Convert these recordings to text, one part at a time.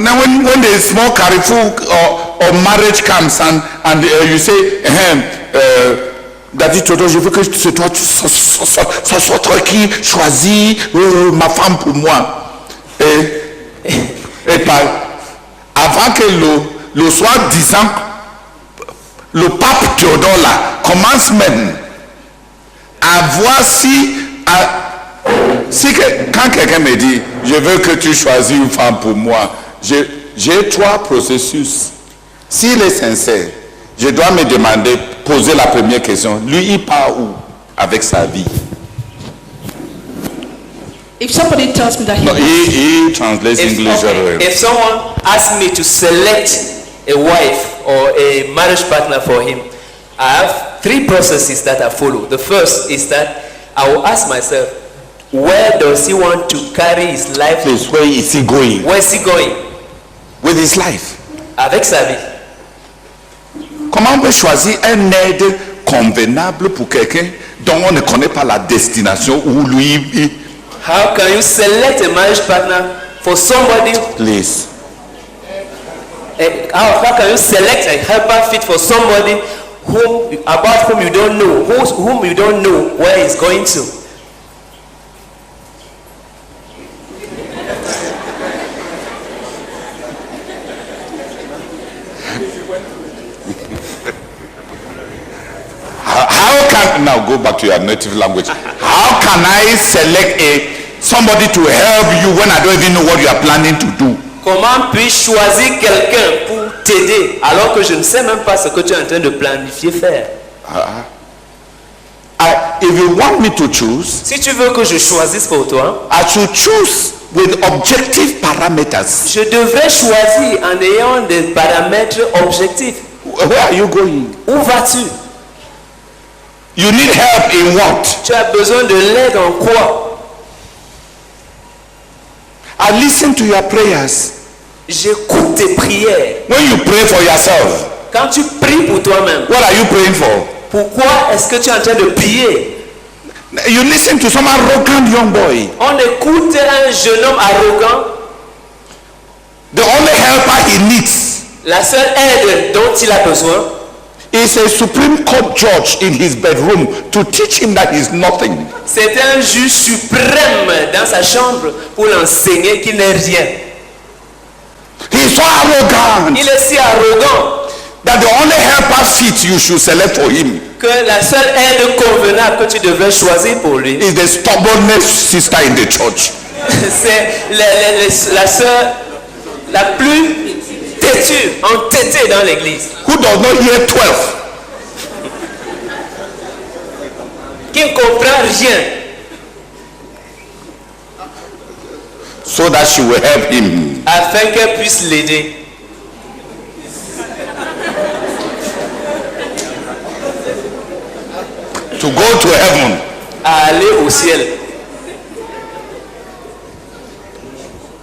And then when the small carrefour or marriage comes and you say, Daddy Toto, je veux que c'est toi, ça soit toi qui choisis ma femme pour moi. Et avant que le soi-disant, le pape Théodore là, commence même à voir quand quelqu'un me dit, je veux que tu choisis une femme pour moi, j'ai 3 processus. S'il est sincère, je dois me demander, poser la première question. Lui, il part où avec sa vie? If somebody tells me that he translates English very well. If someone asks me to select a wife or a marriage partner for him, I have 3 processes that I follow. The first is that I will ask myself, where does he want to carry his life? Please, where is he going? Where is he going? With his life. Avec sa vie. Comment on peut choisir un aide convenable pour quelqu'un dont on ne connaît pas la destination où lui... How can you select a marriage partner for somebody? Please. How can you select a helper fit for somebody about whom you don't know, whom you don't know where he's going to? How can now go back to your native language? How can I select somebody to help you when I don't even know what you are planning to do? Comment puis-je choisir quelqu'un pour t'aider alors que je ne sais même pas ce que tu es en train de planifier faire? If you want me to choose, si tu veux que je choisisse pour toi, I should choose with objective parameters. Je devrais choisir en ayant des paramètres objectifs. Where are you going? Où vas-tu? You need help in what? Tu as besoin de l'aide en quoi? I listen to your prayers. J'écoute tes prières. When you pray for yourself, quand tu pries pour toi-même, what are you praying for? Pourquoi est-ce que tu es en train de prier? You listen to some arrogant young boy. On écoute un jeune homme arrogant. The only helper he needs. La seule aide dont il a besoin is a Supreme Court judge in his bedroom to teach him that he's nothing. C'est un juge suprême dans sa chambre pour l'enseigner qu'il n'est rien. He's so arrogant. Il est si arrogant that the only helper fit you should select for him que la seule aide convenable que tu devrais choisir pour lui is the stubbornest sister in the church. C'est la sœur la plus têtue, entêtée dans l'église. Who does not hear 12? Qui ne comprend rien. So that she will help him. Afin qu'elle puisse l'aider. To go to heaven. À aller au ciel.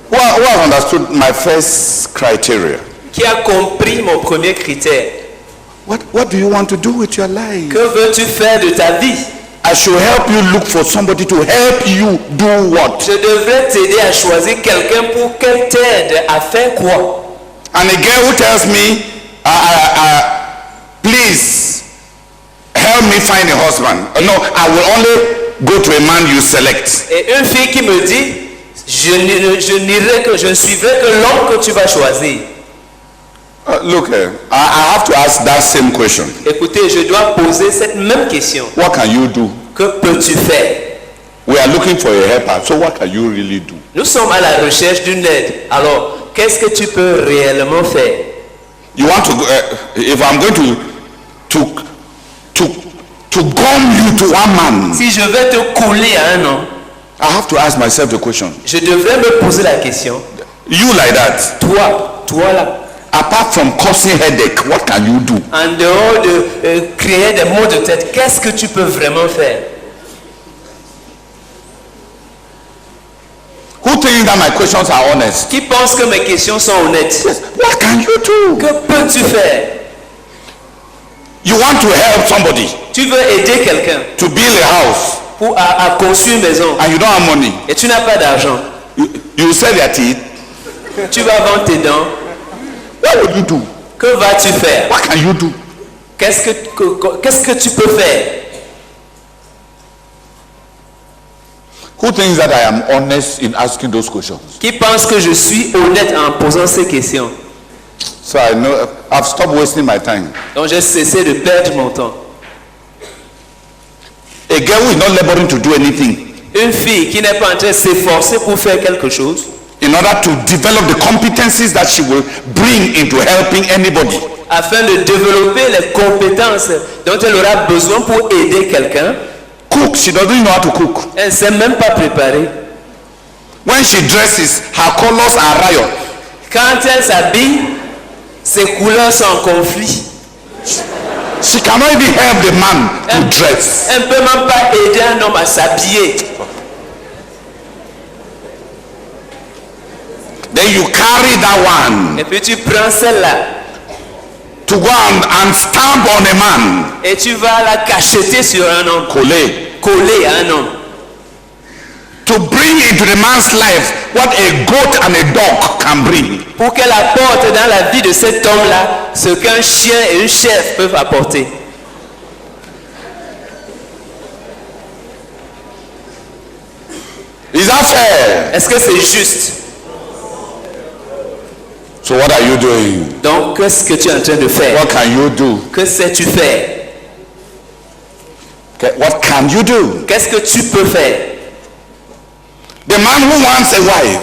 Who has understood my first criteria? Qui a compris mon premier critère? What do you want to do with your life? Que veux-tu faire de ta vie? I should help you look for somebody to help you do what? Je devrais t'aider à choisir quelqu'un pour qu'elle t'aide à faire quoi? And a girl who tells me, please help me find a husband. No, I will only go to a man you select. Et une fille qui me dit, je ne suivrai que l'homme que tu vas choisir. Look, I have to ask that same question. Écoutez, je dois poser cette même question. What can you do? Que peux-tu faire? We are looking for a helper. So what can you really do? Nous sommes à la recherche d'une aide. Alors, qu'est-ce que tu peux réellement faire? You want to? If I'm going to gum you to one man. Si je vais te coller à un homme, I have to ask myself the question. Je devrais me poser la question. You like that? Toi là. Apart from causing headache, what can you do? En dehors de créer des maux de tête, qu'est-ce que tu peux vraiment faire? Who thinks that my questions are honest? Qui pense que mes questions sont honnêtes? Yes. What can you do? Que peux-tu faire? You want to help somebody. Tu veux aider quelqu'un. To build a house. Pour à construire une maison. And you don't have money. Et tu n'as pas d'argent. You sell your teeth. Tu vas vendre tes dents. What will you do? Que vas-tu faire? What can you do? Qu'est-ce que tu peux faire? Who thinks that I am honest in asking those questions? Qui pense que je suis honnête en posant ces questions? So I know I've stopped wasting my time. Donc j'ai cessé de perdre mon temps. A girl who is not laboring to do anything Une fille qui n'est pas en train de s'efforcer pour faire quelque chose, in order to develop the competencies that she will bring into helping anybody. afin de développer les compétences dont elle aura besoin pour aider quelqu'un. Cook, she doesn't know how to cook. Elle ne sait même pas préparer. When she dresses, her colors are riot. Quand elle s'habille, ses couleurs sont en conflit. She cannot even help the man to dress. Elle ne peut même pas aider un homme à s'habiller. Then you carry that one Et puis tu prends celle-là to go and stamp on a man. et tu vas la cacheter sur un homme, Coller. coller à un homme. To bring into the man's life what a goat and a dog can bring. Pour qu'elle apporte dans la vie de cet homme-là ce qu'un chien et une chèvre peuvent apporter. Is that fair? Est-ce que c'est juste? So what are you doing? Donc, qu'est-ce que tu es en train de faire? What can you do? Que sais-tu faire? Okay, what can you do? Qu'est-ce que tu peux faire? The man who wants a wife,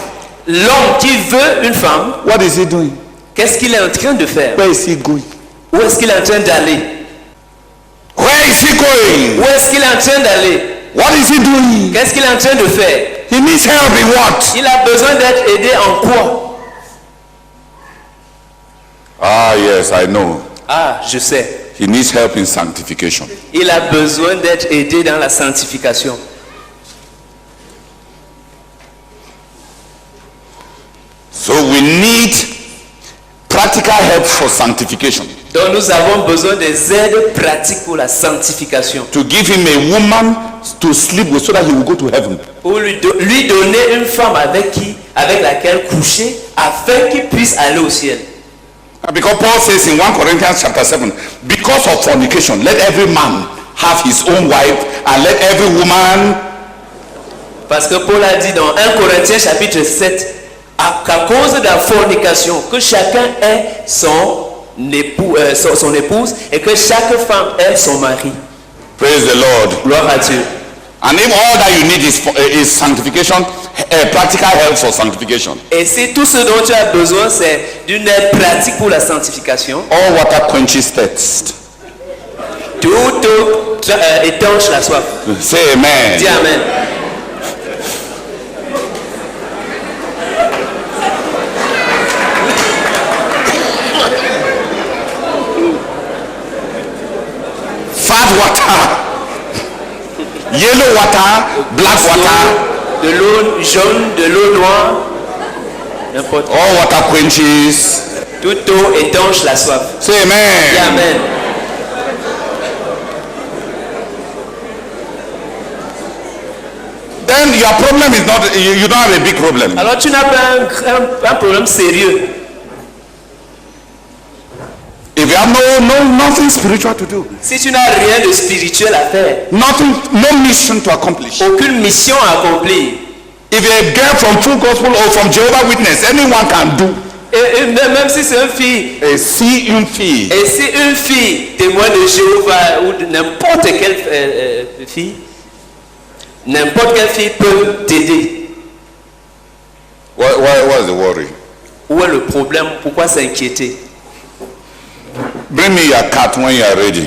L'homme qui veut une femme, what is he doing? qu'est-ce qu'il est en train de faire? Where is he going? Où est-ce qu'il est en train d'aller? Where is he going? Où est-ce qu'il est en train d'aller? What is he doing? Qu'est-ce qu'il est en train de faire? He needs help in what? Il a besoin d'être aidé en quoi? Ah, yes, I know. Ah, je sais. He needs help in sanctification. Il a besoin d'être aidé dans la sanctification. So we need practical help for sanctification. Donc nous avons besoin des aides pratiques pour la sanctification. To give him a woman to sleep with so that he will go to heaven. Pour lui donner une femme avec laquelle coucher afin qu'il puisse aller au ciel. Because Paul says in 1 Corinthians chapter 7, because of fornication, let every man have his own wife and let every woman. Parce que Paul a dit dans 1 Corinthiens chapitre 7, qu'à cause de la fornication, que chacun ait son épouse et que chaque femme ait son mari. Praise the Lord. Gloire à Dieu. And if all that you need is sanctification, practical help for sanctification. Et si tout ce dont tu as besoin c'est d'une aide pratique pour la sanctification, All water quenches thirst. tout étanche la soif. Say amen. Dis amen. Fat water, yellow water, black water, De l'eau jaune, de l'eau noire, n'importe quoi. all water quenches. Toute eau étanche la soif. Say Dis amen. amen. Then your problem is not, you don't have a big problem. Alors tu n'as pas un problème sérieux. If you have nothing spiritual to do, Si tu n'as rien de spirituel à faire, no mission to accomplish. aucune mission à accomplir. If you're a girl from Full Gospel or from Jehovah's Witness, anyone can do. Et même si c'est une fille, Et si une fille, et si une fille témoin de Jéhovah ou de n'importe quelle fille, n'importe quelle fille peut t'aider. what's the worry? Où est le problème? Pourquoi s'inquiéter? Bring me your card when you are ready.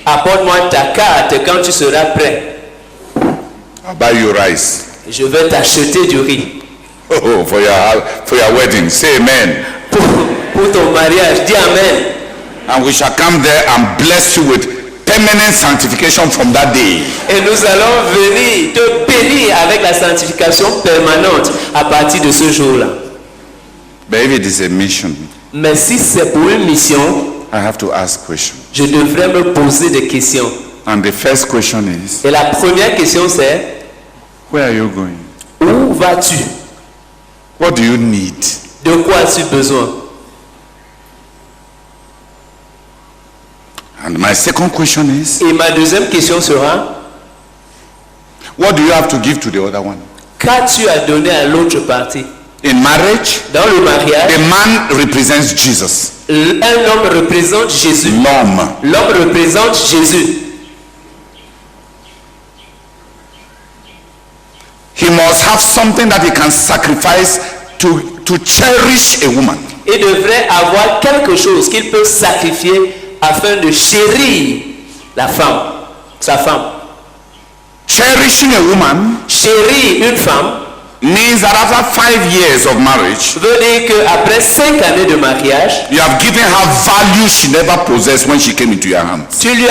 Apporte-moi ta carte quand tu seras prêt. I'll buy you rice. Je vais t'acheter du riz. Oh, for your wedding. Say amen. Pour ton mariage, dis amen. And we shall come there and bless you with permanent sanctification from that day. Et nous allons venir te bénir avec la sanctification permanente à partir de ce jour-là. But if it is a mission, Mais si c'est pour une mission, I have to ask questions. je devrais me poser des questions. And the first question is, Et la première question c'est, where are you going? où vas-tu? What do you need? De quoi as-tu besoin? And my second question is, Et ma deuxième question sera, what do you have to give to the other one? qu'as-tu à donner à l'autre partie? In marriage, Dans le mariage, the man represents Jesus. un homme représente Jésus. L'homme. L'homme représente Jésus. He must have something that he can sacrifice to cherish a woman. Il devrait avoir quelque chose qu'il peut sacrifier afin de chérir la femme, sa femme. Cherishing a woman Chérir une femme means that after 5 years of marriage, veut dire qu'après 5 années de mariage, you have given her value she never possessed when she came into your hands. tu lui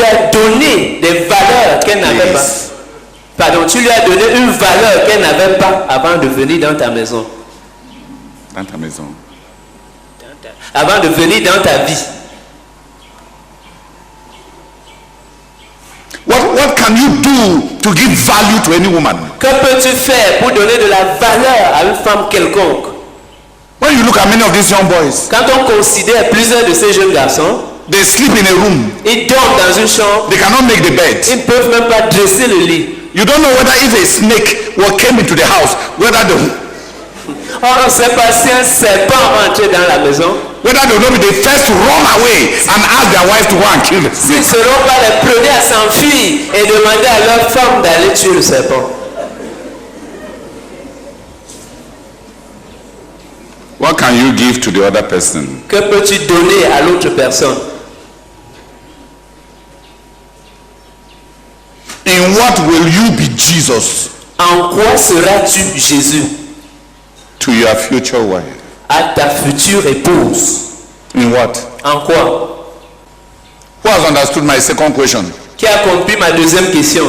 as donné des valeurs qu'elle n'avait pas. Yes. Pardon, tu lui as donné une valeur qu'elle n'avait pas avant de venir dans ta maison. Dans ta maison. Avant de venir dans ta vie. What can you do to give value to any woman? Que peux-tu faire pour donner de la valeur à une femme quelconque? When you look at many of these young boys, Quand on considère plusieurs de ces jeunes garçons, they sleep in a room. ils dorment dans une chambre, They cannot make the bed. ils ne peuvent même pas dresser le lit. You don't know whether if a snake came into the house, whether On ne sait pas si un serpent rentre dans la maison. they will not be the first to run away and ask their wives to go and kill the Ils ne snake. seront pas les premiers à s'enfuir et demander à leur femme d'aller tuer le serpent. What can you give to the other person? Que peux-tu donner à l'autre personne? In what will you be Jesus En quoi seras-tu Jésus to your future wife? à ta future épouse? In what? En quoi? Who has understood my second question? Qui a compris ma deuxième question?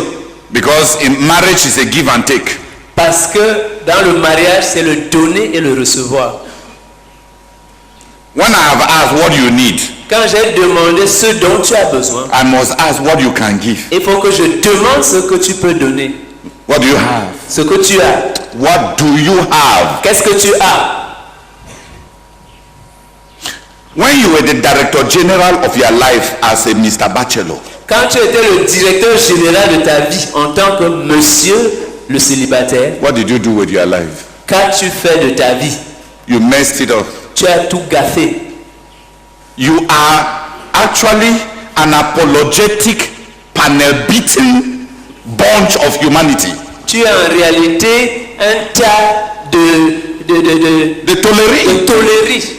Because in marriage is a give and take. Parce que dans le mariage, c'est le donner et le recevoir. When I have asked what you need, Quand j'ai demandé ce dont tu as besoin, I must ask what you can give. il faut que je demande ce que tu peux donner. What do you have? Ce que tu as. What do you have? Qu'est-ce que tu as? When you were the director general of your life as a Mr. Bachelor, Quand tu étais le directeur général de ta vie en tant que monsieur le célibataire, what did you do with your life? qu'as-tu fait de ta vie? You messed it up. Tu as tout gaffé. You are actually an apologetic, panel-beating bunch of humanity. Tu es en réalité un tas The tolerate. toléries.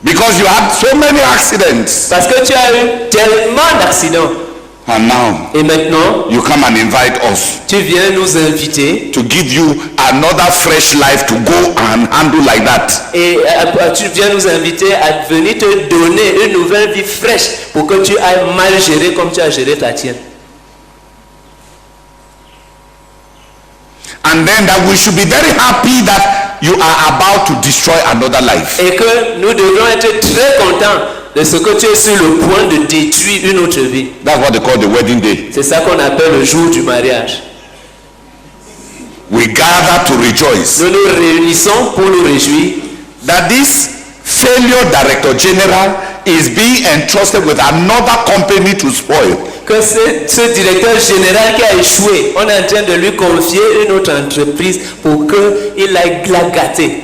Because you had so many accidents. Parce que tu as eu tellement d'accidents. And now, Et maintenant, you come and invite us tu viens nous inviter to give you another fresh life to go and handle like that. et tu viens nous inviter à venir te donner une nouvelle vie fraîche pour que tu ailles mal gérer comme tu as géré ta tienne. And then that we should be very happy that you are about to destroy another life. Et que nous devons être très contents de ce que tu es sur le point de détruire une autre vie. That's what they call the wedding day. C'est ça qu'on appelle le jour du mariage. We gather to rejoice Nous nous réunissons pour nous réjouir that this failure director general is being entrusted with another company to spoil. que ce directeur général qui a échoué, on est en train de lui confier une autre entreprise pour qu'il aille la gâter.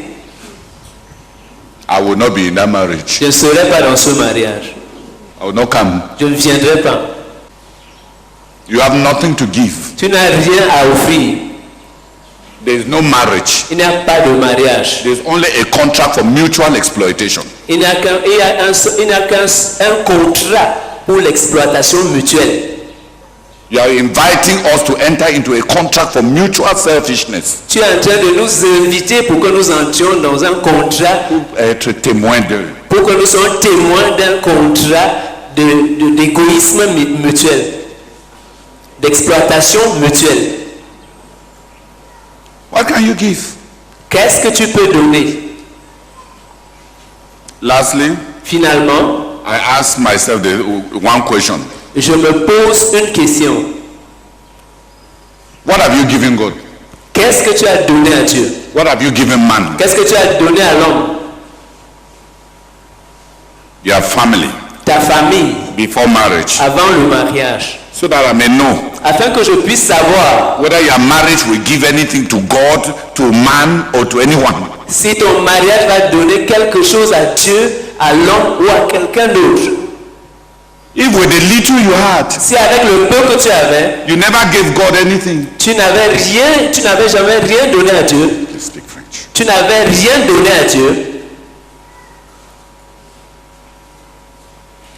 I will not be in that marriage. Je ne serai pas dans ce mariage. I will not come. Je ne viendrai pas. You have nothing to give. Tu n'as rien à offrir. There is no marriage. Il n'y a pas de mariage. There is only a contract for mutual exploitation. Il n'y a qu'un contrat pour l'exploitation mutuelle. You are inviting us to enter into a contract for mutual selfishness. Tu es en train de nous inviter pour que nous entrions dans un contrat, Être témoin de. pour que nous soyons témoins d'un contrat d'égoïsme mutuel, d'exploitation mutuelle. What can you give? Qu'est-ce que tu peux donner? Lastly, Finalement, I ask myself one question. je me pose une question. What have you given God? Qu'est-ce que tu as donné à Dieu? What have you given man? Qu'est-ce que tu as donné à l'homme? Your family Ta famille, before marriage. avant le mariage. So that I may know Afin que je puisse savoir whether your marriage will give anything to God, to man, or to anyone. si ton mariage va donner quelque chose à Dieu, à l'homme ou à quelqu'un d'autre. If with the little you had, Si avec le peu que tu avais, you never gave God anything. tu n'avais jamais rien donné à Dieu, Please speak French. tu n'avais rien donné à Dieu,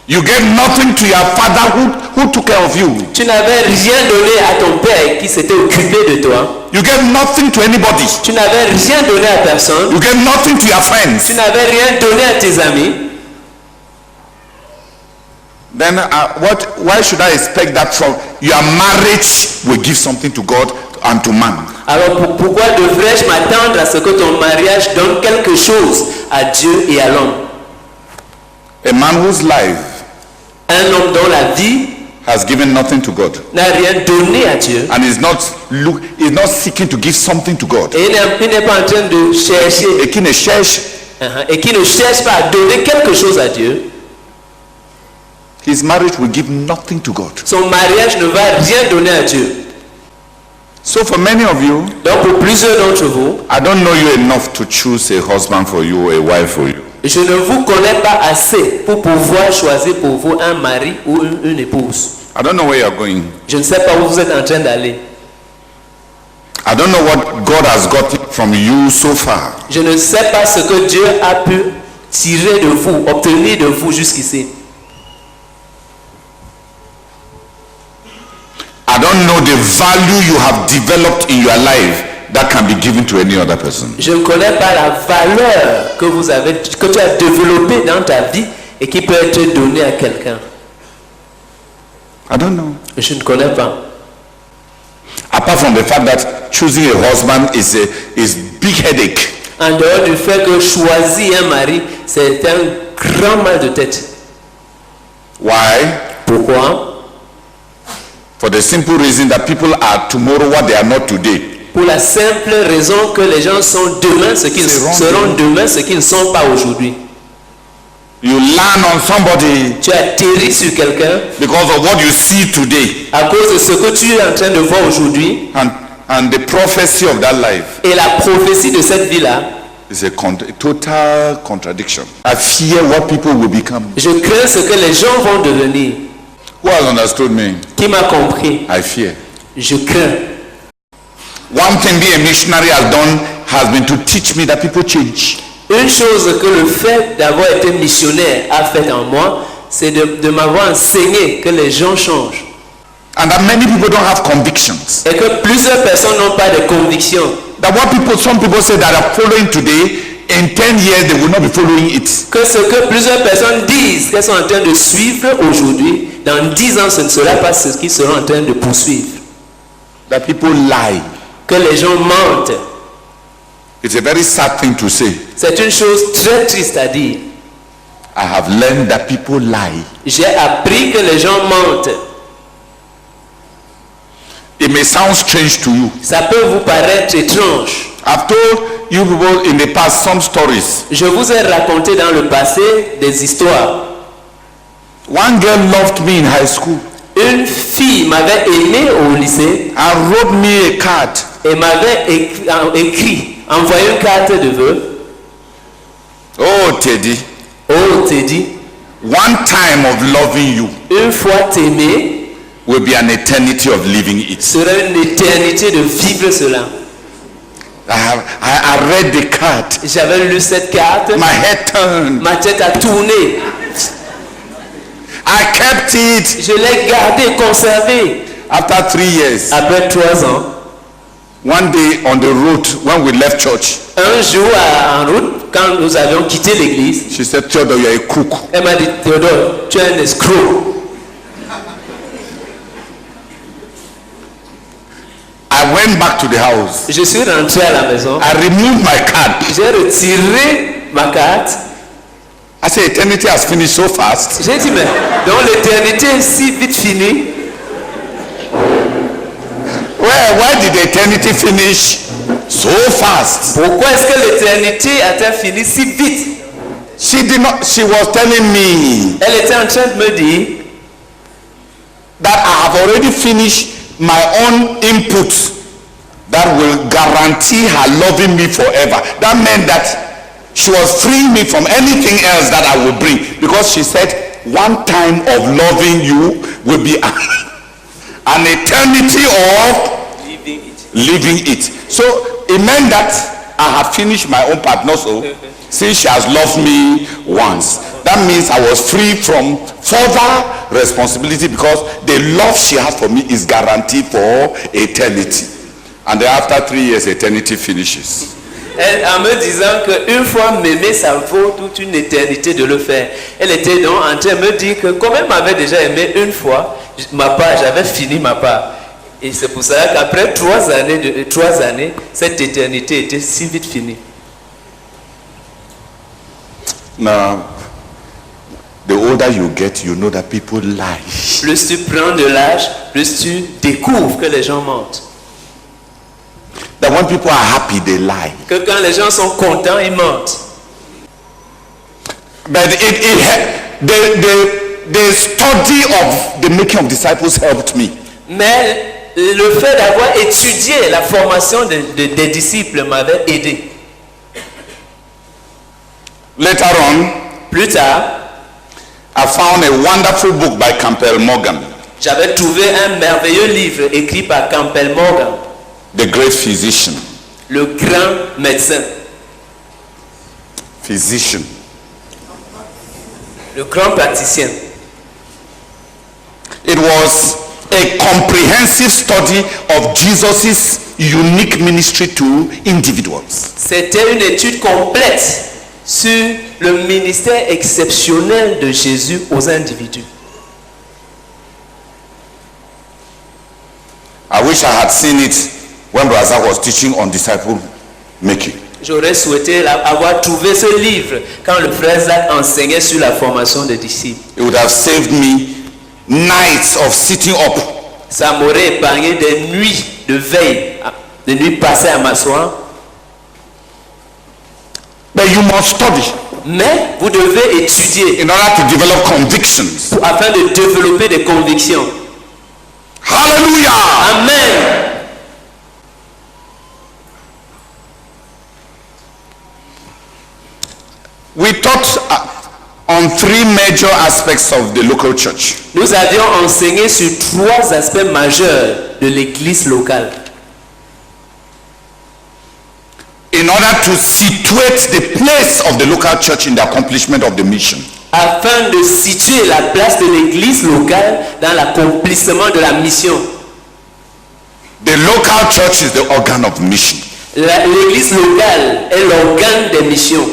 You gave nothing to your father who took care of you. tu n'avais rien donné à ton père qui s'était occupé de toi, You gave nothing to anybody. tu n'avais rien donné à personne, You gave nothing to your tu friends. n'avais rien donné à tes amis, Then why should I expect that from your marriage will give something to God and to man? alors pourquoi devrais-je m'attendre à ce que ton mariage donne quelque chose à Dieu et à l'homme? A man whose life Un homme dont la vie has given nothing to God n'a rien donné à Dieu and is not seeking to give something to God. et il n'est pas en train de chercher Et qui ne cherche, et qui ne cherche pas à donner quelque chose à Dieu, his marriage will give nothing to God. son mariage ne va rien donner à Dieu. So for many of you, Donc pour plusieurs d'entre vous, I don't know you enough to choose a husband for you or a wife for you. je ne vous connais pas assez pour pouvoir choisir pour vous un mari ou une épouse. I don't know where you're going. Je ne sais pas où vous êtes en train d'aller. I don't know what God has got from you so far. Je ne sais pas ce que Dieu a pu tirer de vous, obtenir de vous jusqu'ici. I don't know the value you have developed in your life that can be given to any other person. Je ne connais pas la valeur que tu as développée dans ta vie et qui peut être donnée à quelqu'un. I don't know. Je ne connais pas. Apart from the fact that choosing a husband is big headache. En dehors du fait que choisir un mari, c'est un grand mal de tête. Why? Pourquoi? For the simple reason that people are tomorrow what they are not today. Pour la simple raison que les gens sont demain ce qu'ils seront demain ce qu'ils ne sont pas aujourd'hui. You land on somebody Tu atterris sur quelqu'un because of what you see today à cause de ce que tu es en train de voir aujourd'hui and the prophecy of that life et la prophétie de cette vie-là. is a total contradiction. I fear what people will become. Je crains ce que les gens vont devenir. Who has understood me? Qui m'a compris? I fear. Je crains. One thing being a missionary has done has been to teach me that people change. Une chose que le fait d'avoir été missionnaire a fait en moi, c'est de m'avoir enseigné que les gens changent. And that many people don't have convictions. Et que plusieurs personnes n'ont pas de conviction. That some people say that are following today, in 10 years they will not be following it. Que ce que plusieurs personnes disent qu'elles sont en train de suivre aujourd'hui, dans 10 ans ce ne sera pas ce qu'ils seront en train de poursuivre. That people lie. Que les gens mentent. It's a very sad thing to say. C'est une chose très triste à dire. I have learned that people lie. J'ai appris que les gens mentent. It may sound strange to you. Ça peut vous paraître étrange. I've told you people in the past some stories. Je vous ai raconté dans le passé des histoires. One girl loved me in high school Une fille m'avait aimé au lycée and wrote me a card. et m'avait envoyé une carte de vœux. Oh, Teddy, Oh Teddy, one time of loving you une fois t'aimer will be an eternity of living it. sera une éternité de vivre cela. I read the card. J'avais lu cette carte, My head turned. ma tête a tourné. I kept it. Je l'ai gardé, conservé. After 3 years, Après 3 ans, one day on the road when we left church, un jour en route, quand nous avions quitté l'église, she said, Theodore, you are a crook. elle m'a dit, Théodore, tu es un escroc. I went back to the house. Je suis rentré à la maison, I removed my card. j'ai retiré ma carte. I said, eternity has finished so fast. J'ai dit, mais donc l'éternité est si vite finie. Why did eternity finish so fast? Pourquoi est-ce que l'éternité a-t-elle fini si vite? She was telling me Elle était en train de me dire that I have already finished my own input that will guarantee her loving me forever. That meant that she was freeing me from anything else that I would bring, because she said one time of loving you will be an eternity of living it. So it meant that I have finished my own part. Not so. Since she has loved me once, that means I was free from further responsibility, because the love she has for me is guaranteed for eternity. And then after 3 years, eternity finishes. En me disant qu'une fois m'aimer, ça vaut toute une éternité de le faire. Elle était donc en train de me dire que comme elle m'avait déjà aimé une fois, ma part, j'avais fini ma part. Et c'est pour ça qu'après 3 années, cette éternité était si vite finie. Now, the older you get, you know that people lie. Plus tu prends de l'âge, plus tu découvres que les gens mentent. That when people are happy, they lie. Que quand les gens sont contents, ils mentent. But the study of the making of disciples helped me. Mais le fait d'avoir étudié la formation des disciples m'avait aidé. Later on, Plus tard, I found a wonderful book by Campbell Morgan, j'avais trouvé un merveilleux livre écrit par Campbell Morgan, the great physician. le grand médecin. Physician. Le grand praticien. It was a comprehensive study of Jesus' unique ministry to individuals. C'était une étude complète sur le ministère exceptionnel de Jésus aux individus. I wish I had seen it when Razak was teaching on disciple making. J'aurais souhaité avoir trouvé ce livre quand le frère Zach enseignait sur la formation des disciples. It would have saved me nights of sitting up. Ça m'aurait épargné des nuits de veille, des nuits passées à m'asseoir. But you must study Mais vous devez étudier in order to develop convictions. afin de développer des convictions. Hallelujah! Amen. We taught on 3 major aspects of the local church. Nous avions enseigné sur 3 aspects majeurs de l'église locale. In order to situate the place of the local church in the accomplishment of the mission. Afin de situer la place de l'église locale dans l'accomplissement de la mission. The local church is the organ of mission. L'église locale est l'organe des missions.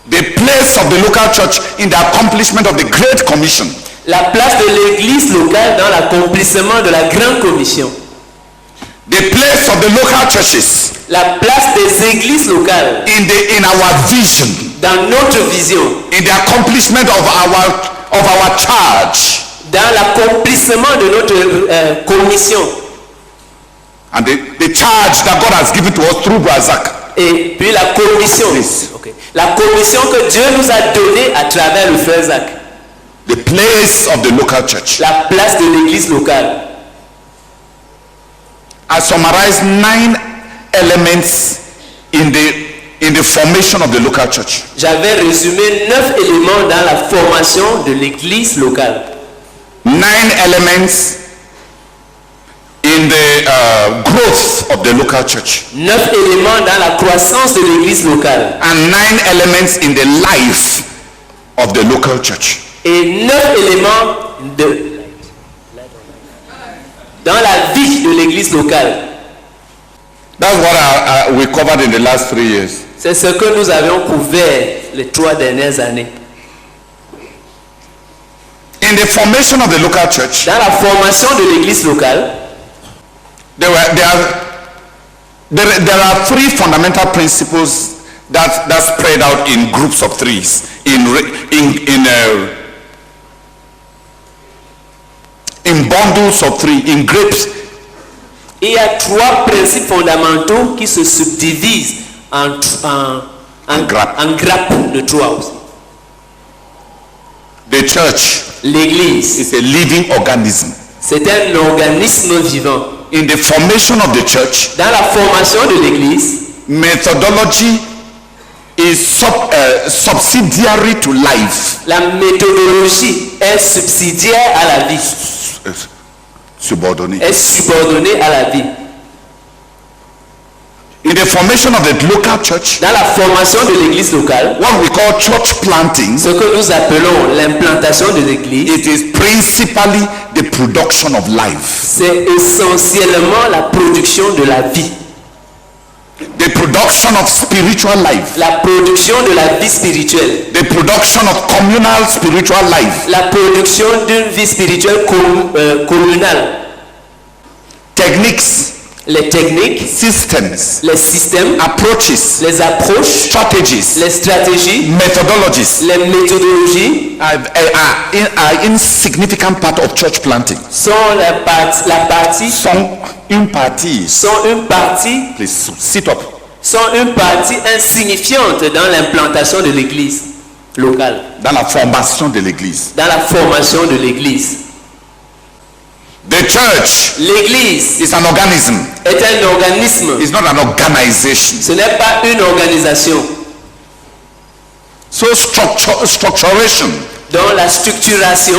The place of the local church in the accomplishment of the Great Commission. La place de l'église locale dans l'accomplissement de la grande commission. The place of the local churches La place des églises locales in our vision, dans notre vision, in the accomplishment of our charge, dans l'accomplissement de notre commission. and the charge that God has given to us through Razak. Et puis la commission. Please. Okay. La commission que Dieu nous a donnée à travers le frère Zach. The place of the local church. La place de l'église locale. I summarized 9 elements in the formation of the local church. J'avais résumé 9 éléments dans la formation de l'église locale. 9 elements in the growth of the local church. 9 éléments dans la croissance de l'église locale. And 9 elements in the life of the local church. Et 9 éléments dans la vie de l'église locale. That's what we covered in the last 3 years. C'est ce que nous avions couvert les 3 dernières années. In the formation of the local church, Dans la formation de l'église locale, there are 3 fundamental principles that spread out in groups of 3s in bundles of 3, in grapes. Il y a 3 principes fondamentaux qui se subdivisent en grappes de 3 aussi. The church L'église, is a living organism. c'est un organisme vivant. In the formation of the church, Dans la formation de l'église, methodology is subsidiary to life. la méthodologie est subsidiaire à la vie, Subordinate. est subordonnée à la vie. In the formation of the local church, Dans la formation de l'église locale, what we call church planting, ce que nous appelons l'implantation de l'église, it is principally the production of life. c'est essentiellement la production de la vie, The production of spiritual life. la production de la vie spirituelle, The production of communal spiritual life. la production d'une vie spirituelle communale. Techniques, Les techniques, systems, les systèmes, approaches, les approches, strategies, les stratégies, methodologies les méthodologies are insignificant part of church planting. sont Une partie, please sit up. sont une partie insignifiante dans l'implantation de l'église locale, Dans la formation de l'église. dans la formation de l'église. The church L'église is an organism. est un organisme, It's not an organization. ce n'est pas une organisation. So structuration, Donc la structuration,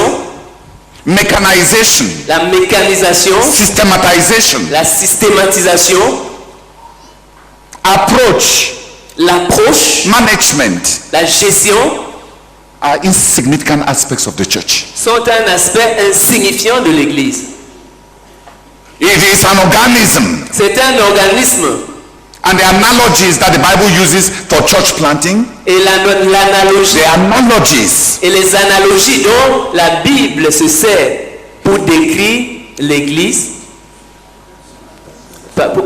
mechanization, la mécanisation, systematization, la systématisation, approach, l'approche, management la gestion are insignificant aspects of the church. sont un aspect insignifiant de l'église. It is an organism. C'est un organisme And the analogies that the Bible uses for church planting, et l'analogie the analogies et les analogies dont la Bible se sert pour décrire l'église,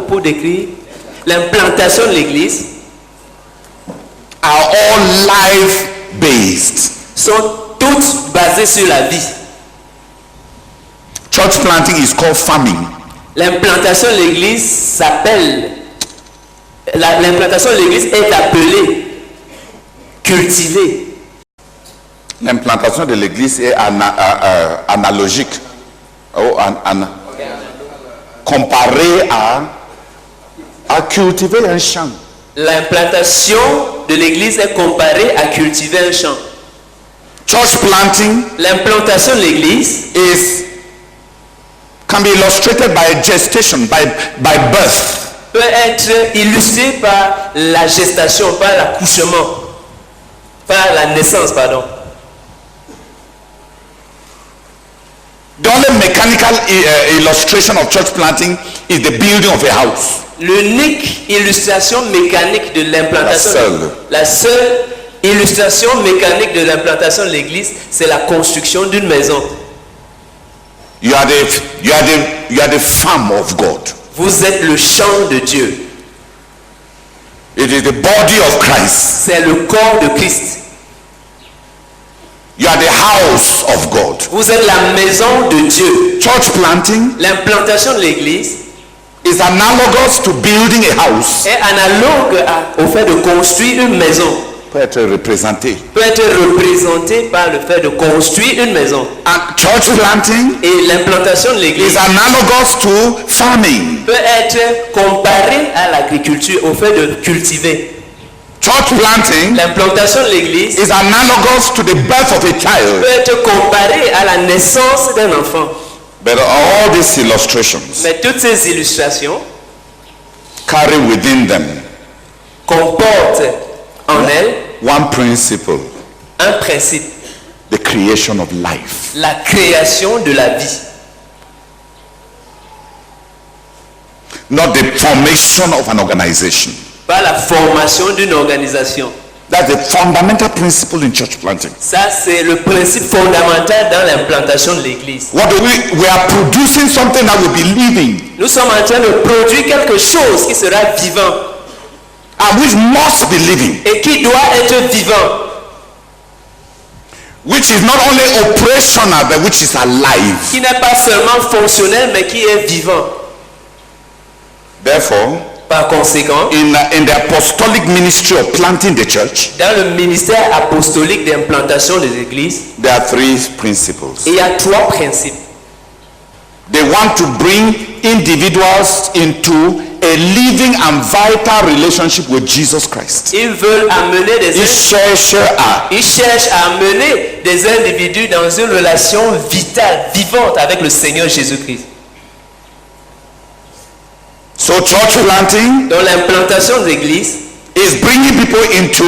pour décrire l'implantation de l'église, are all life-based. sont toutes basées sur la vie. Church planting is called farming. L'implantation de l'église s'appelle, l'implantation de l'église est appelée cultiver. L'implantation de l'église est analogique. Comparé à cultiver un champ. L'implantation de l'église est comparée à cultiver un champ. Church planting L'implantation de l'église can be illustrated by gestation, by birth. peut être illustrée par la gestation, par l'accouchement, par la naissance, pardon. The only mechanical illustration of church planting is the building of a house. L'unique illustration mécanique de l'implantation, La la seule illustration mécanique de l'implantation de l'église, c'est la construction d'une maison. You are the farm of God. Vous êtes le champ de Dieu. It is the body of Christ. C'est le corps de Christ. You are the house of God. Vous êtes la maison de Dieu. Church planting L'implantation de l'église is analogous to building a house. est analogue au fait de construire une maison. Peut être représenté. Peut être représenté par le fait de construire une maison. And church planting Et l'implantation de is l'église analogous to farming. peut être comparée à l'agriculture, au fait de cultiver. Church planting L'implantation de l'église is analogous to the birth of a child. peut être comparée à la naissance d'un enfant. But all these illustrations Mais toutes ces illustrations carry within them comportent en elles one principle, un principe, the creation of life. la création de la vie. Not the formation of an organization. Pas la formation d'une organisation. That's the fundamental principle in church planting. Ça, c'est le principe fondamental dans l'implantation de l'église. What do we are producing something that will be living Nous sommes en train de produire quelque chose qui sera vivant and which must be living. et qui doit être vivant. which is not only operational but which is alive. qui n'est pas seulement fonctionnel mais qui est vivant. Therefore, Par conséquent, in the apostolic ministry of planting the church, dans le ministère apostolique d'implantation des églises, there are three principles. il y a 3 principes. They want to bring individuals into a living and vital relationship with Jesus Christ. Ils veulent amener Ils cherchent à. Ils cherchent à amener des individus dans une relation vitale, vivante avec le Seigneur Jésus-Christ. So church planting Dans l'implantation des églises, is bringing people into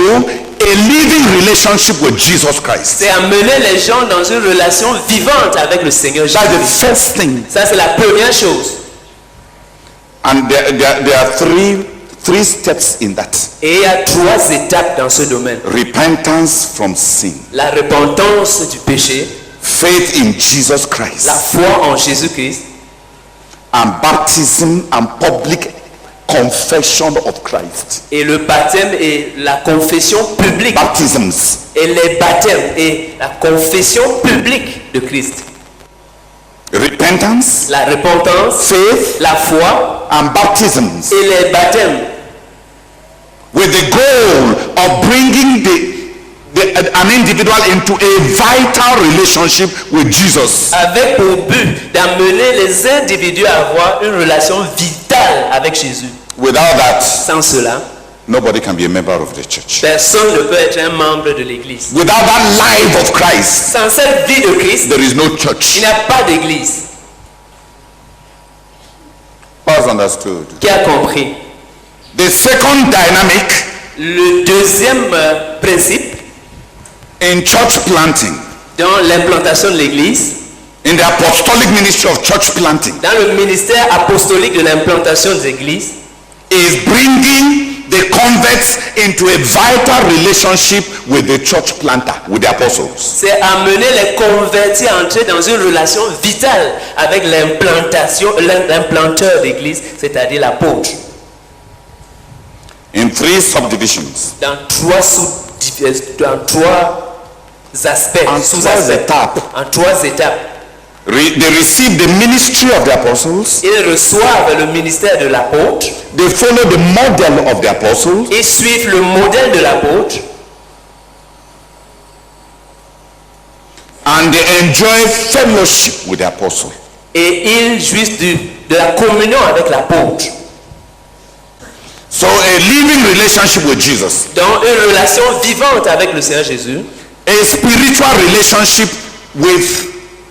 a living relationship with Jesus Christ. c'est amener les gens dans une relation vivante avec le Seigneur That's the Jésus-Christ. first thing. Ça, c'est la première chose. And there are three steps in that. Et il y a 3 étapes dans ce domaine. Repentance from sin, La repentance du péché, faith in Jesus Christ, la foi en Jésus-Christ, and baptism and public confession of Christ. et le baptême et la confession publique. Baptisms. Et les baptêmes et la confession publique de Christ. Repentance, La repentance, faith, la foi and baptisms, et les baptêmes. with the goal of bringing an individual into a vital relationship with Jesus. Avec pour but d'amener les individus à avoir une relation vitale avec Jésus. Without that, Sans cela, nobody can be a member of the church. personne ne peut être un membre de l'Église. Without that life of Christ, Sans cette vie de Christ, there is no il church. n'y a pas d'Église. What's understood? Qui a compris? The second dynamic Le deuxième principe in church planting, dans l'implantation de l'Église, in the apostolic ministry of church planting, dans le ministère apostolique de l'implantation des églises, is bringing the converts into a vital relationship with the church planter, with the apostles. c'est amener les convertis à entrer dans une relation vitale avec l'implanteur d'église, c'est-à-dire l'apôtre. In 3 subdivisions, Dans 3 aspects, en 3 sous-aspects, étapes. en 3 étapes. They receive the ministry of the apostles, Ils reçoivent le ministère de l'apôtre, they follow the model of the apostles, ils suivent le modèle de l'apôtre and they enjoy fellowship with the apostle. et ils jouissent de la communion avec l'apôtre. So a living relationship with Jesus, Dans une relation vivante avec le Seigneur Jésus, a spiritual relationship with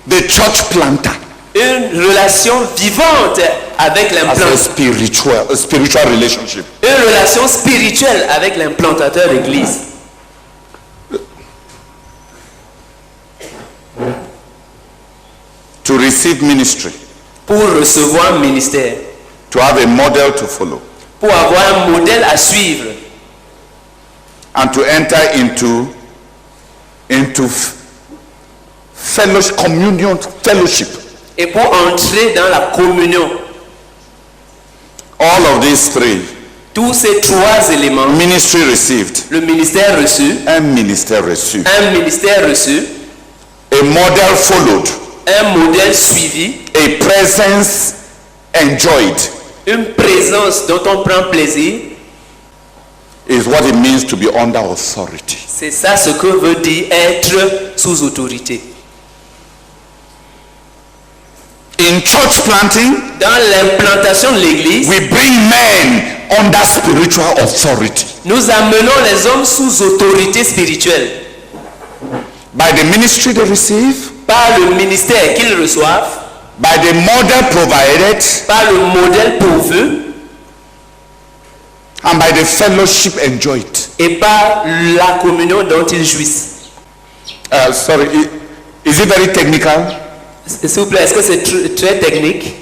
the church planter, une relation vivante avec as a l'implantateur, spiritual relationship. une relation spirituelle avec l'implantateur d'église. To receive ministry, Pour recevoir un ministère, to have a model to follow, pour avoir un modèle à suivre and to enter into fellowship, communion, fellowship. et pour entrer dans la communion. All of these 3, Tous ces 3 éléments, ministry received, le ministère reçu, un ministère reçu, un ministère reçu, a model followed, un modèle suivi, a presence enjoyed, une présence dont on prend plaisir. is what it means to be under authority. C'est ça ce que veut dire être sous autorité. In church planting, Dans l'implantation de l'église, we bring men under spiritual authority nous amenons les hommes sous autorité spirituelle by the ministry they receive, par le ministère qu'ils reçoivent, by the model provided, par le modèle pourvu and by the fellowship enjoyed. et par la communion dont ils jouissent. Sorry, is it very technical? S'il vous plaît, est-ce que c'est très technique?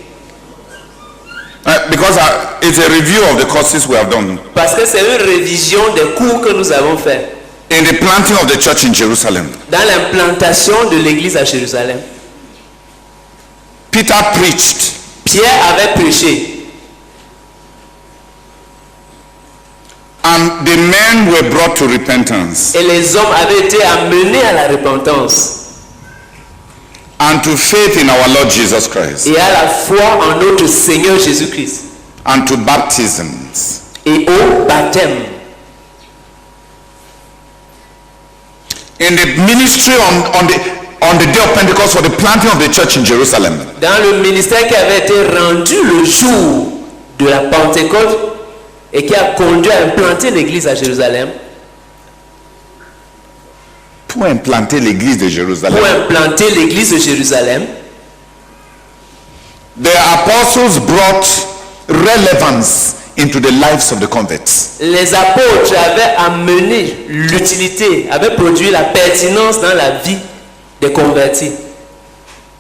Because it's a review of the courses we have done Parce que c'est une révision des cours que nous avons faits in the planting of the church in Jerusalem. dans l'implantation de l'église à Jérusalem. Peter preached, Pierre avait prêché and And the men were brought to repentance Et les hommes avaient été amenés à la repentance and to faith in our Lord Jesus Christ et à la foi en notre Seigneur Jésus-Christ and to baptisms. et au baptême. In the ministry on the day of Pentecost for the planting of the church in Jerusalem, Dans le ministère qui avait été rendu le jour de la Pentecôte et qui a conduit à implanter l'église à Jérusalem, pour implanter l'église de Jérusalem, pour implanter l'église de Jérusalem, the apostles brought relevance into the lives of the converts. les apôtres avaient amené l'utilité, avaient produit la pertinence dans la vie des convertis.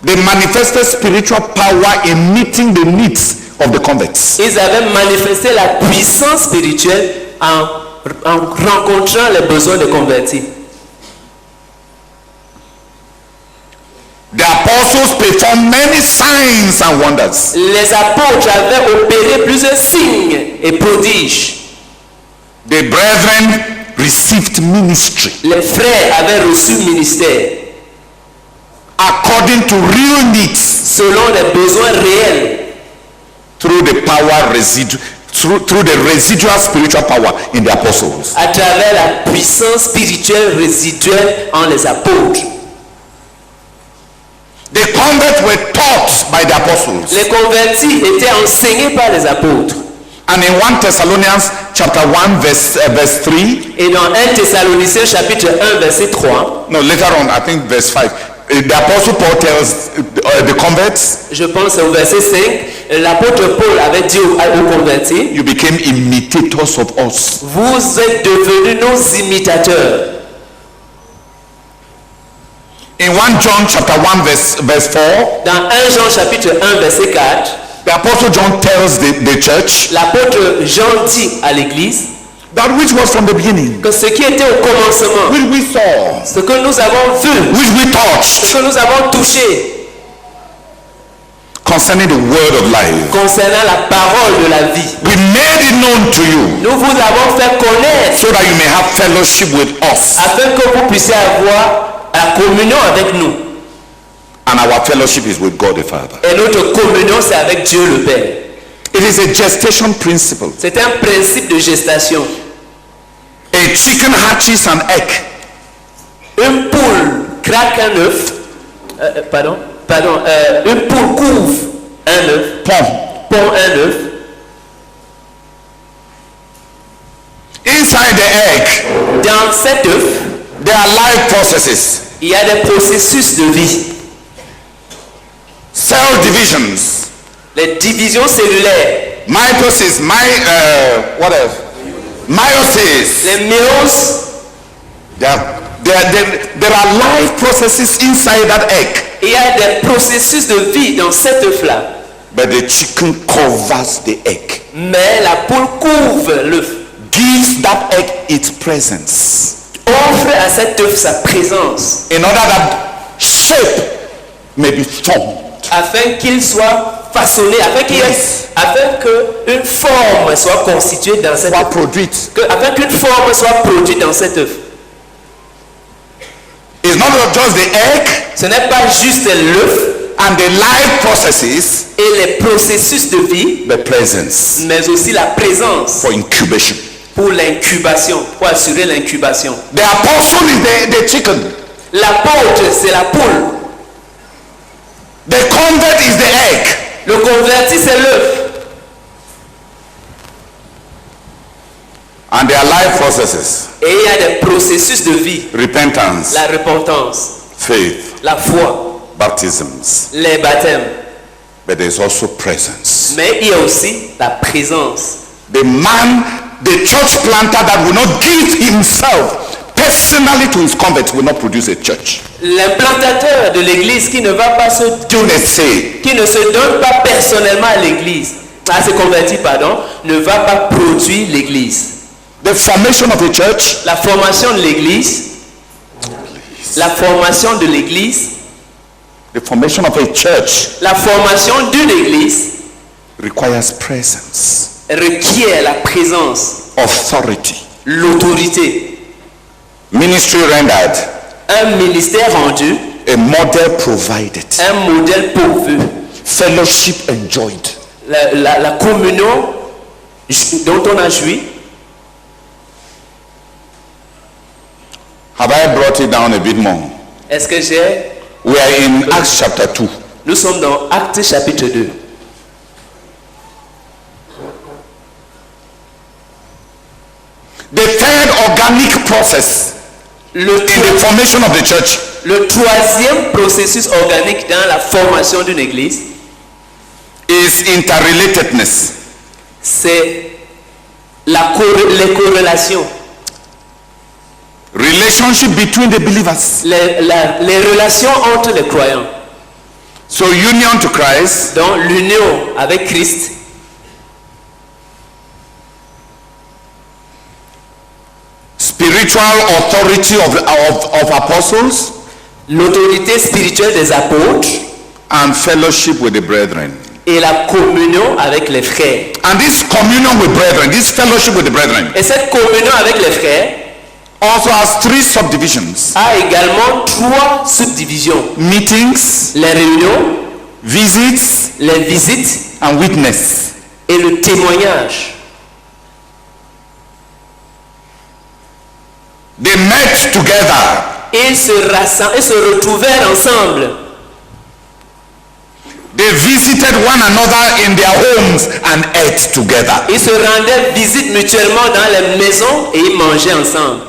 They manifested spiritual power in meeting the needs of the converts. Ils avaient manifesté la puissance spirituelle en rencontrant les besoins des convertis. The apostles performed many signs and wonders. Les apôtres avaient opéré plusieurs signes et prodiges. The brethren received ministry Les frères avaient reçu ministère according to real needs selon les besoins réels through the power through the residual spiritual power in the apostles. à travers la puissance spirituelle résiduelle en les apôtres. The converts were taught by the apostles. Les convertis étaient enseignés par les apôtres. And in 1 Thessalonians chapter 1 verse 3, Et dans 1 Thessaloniciens chapitre 1 verset 3, no, later on, I think verse 5, the apostle Paul tells the converts, je pense au verset 5, l'apôtre Paul avait dit aux convertis, you became imitators of us. vous êtes devenus nos imitateurs. In 1 John chapter 1 verse 4, Dans 1 Jean chapitre 1 verset 4, the apostle John tells the church l'apôtre Jean dit à l'église that which was from the beginning, que ce qui était au commencement, which we saw, ce que nous avons vu, which we ce touched, que nous avons touché concerning the word of life, concernant la parole de la vie, we made it known to you nous vous avons fait connaître so that you may have fellowship with us, afin que vous puissiez avoir la communion avec nous. and our fellowship is with God the Father. Et notre communion, c'est avec Dieu le Père. It is a gestation principle. C'est un principe de gestation. A chicken hatches an egg. Une poule craque un œuf. Une poule couve un œuf, pond un œuf. Inside the egg, Dans cet œuf, there are life processes, il y a des processus de vie. cell divisions, Les divisions cellulaires, mitosis, what else? Meiosis. les méioses. There are life processes inside that egg, Il y a des processus de vie dans cet œuf-là. but the chicken covers the egg, Mais la poule couvre l'œuf, gives that egg its presence, offre à cet œuf sa présence, in order that shape may be formed. afin qu'il soit façonné, afin qu'une forme soit constituée dans cet Soit œuf. produite. Afin qu'une forme soit produite dans cet œuf. It's not just the egg Ce n'est pas juste l'œuf and the life processes, et les processus de vie, the presence mais aussi la présence for incubation. pour l'incubation, pour assurer l'incubation. The apostle is the chicken. L'apôtre, c'est la poule. The convert is the egg. Le converti, c'est l'œuf. And there are life processes. Et il y a des processus de vie. Repentance, La repentance, faith, la foi, baptisms. les baptêmes. But there's also presence. Mais il y a aussi la présence. The church planter that will not give himself personally to his converts will not produce a church. L'implantateur de l'église qui ne va pas se Say, qui ne se donne pas personnellement à l'église, à ses convertis, pardon, ne va pas produire l'église. the formation of a church, La formation de l'église, la formation de l'église, the formation of a church la formation d'une église requires presence, requiert la présence, authority, l'autorité. Ministry rendered. Un ministère rendu, A model provided. un modèle pourvu. Fellowship enjoyed. La communion dont on a joui. Have I brought it down a bit more? Est-ce que j'ai... We are in Acts chapter 2. Nous sommes dans Actes chapitre 2. The third organic process in the formation of the church Le troisième processus organique dans la formation d'une église, is interrelatedness. c'est les corrélations, Relationship between the believers. les relations entre les croyants. So union to Christ, Dans l'union avec Christ, spiritual authority of apostles, l'autorité spirituelle des apôtres and fellowship with the brethren. et la communion avec les frères. And this communion with brethren, this fellowship with the brethren, Et cette communion avec les frères also has three subdivisions: a également 3 subdivisions. meetings, Les réunions, visits, les visites and witness. et le témoignage. They met together. Ils se retrouvèrent ensemble. They visited one another in their homes and ate together. Ils se rendaient visite mutuellement dans les maisons et ils mangeaient ensemble.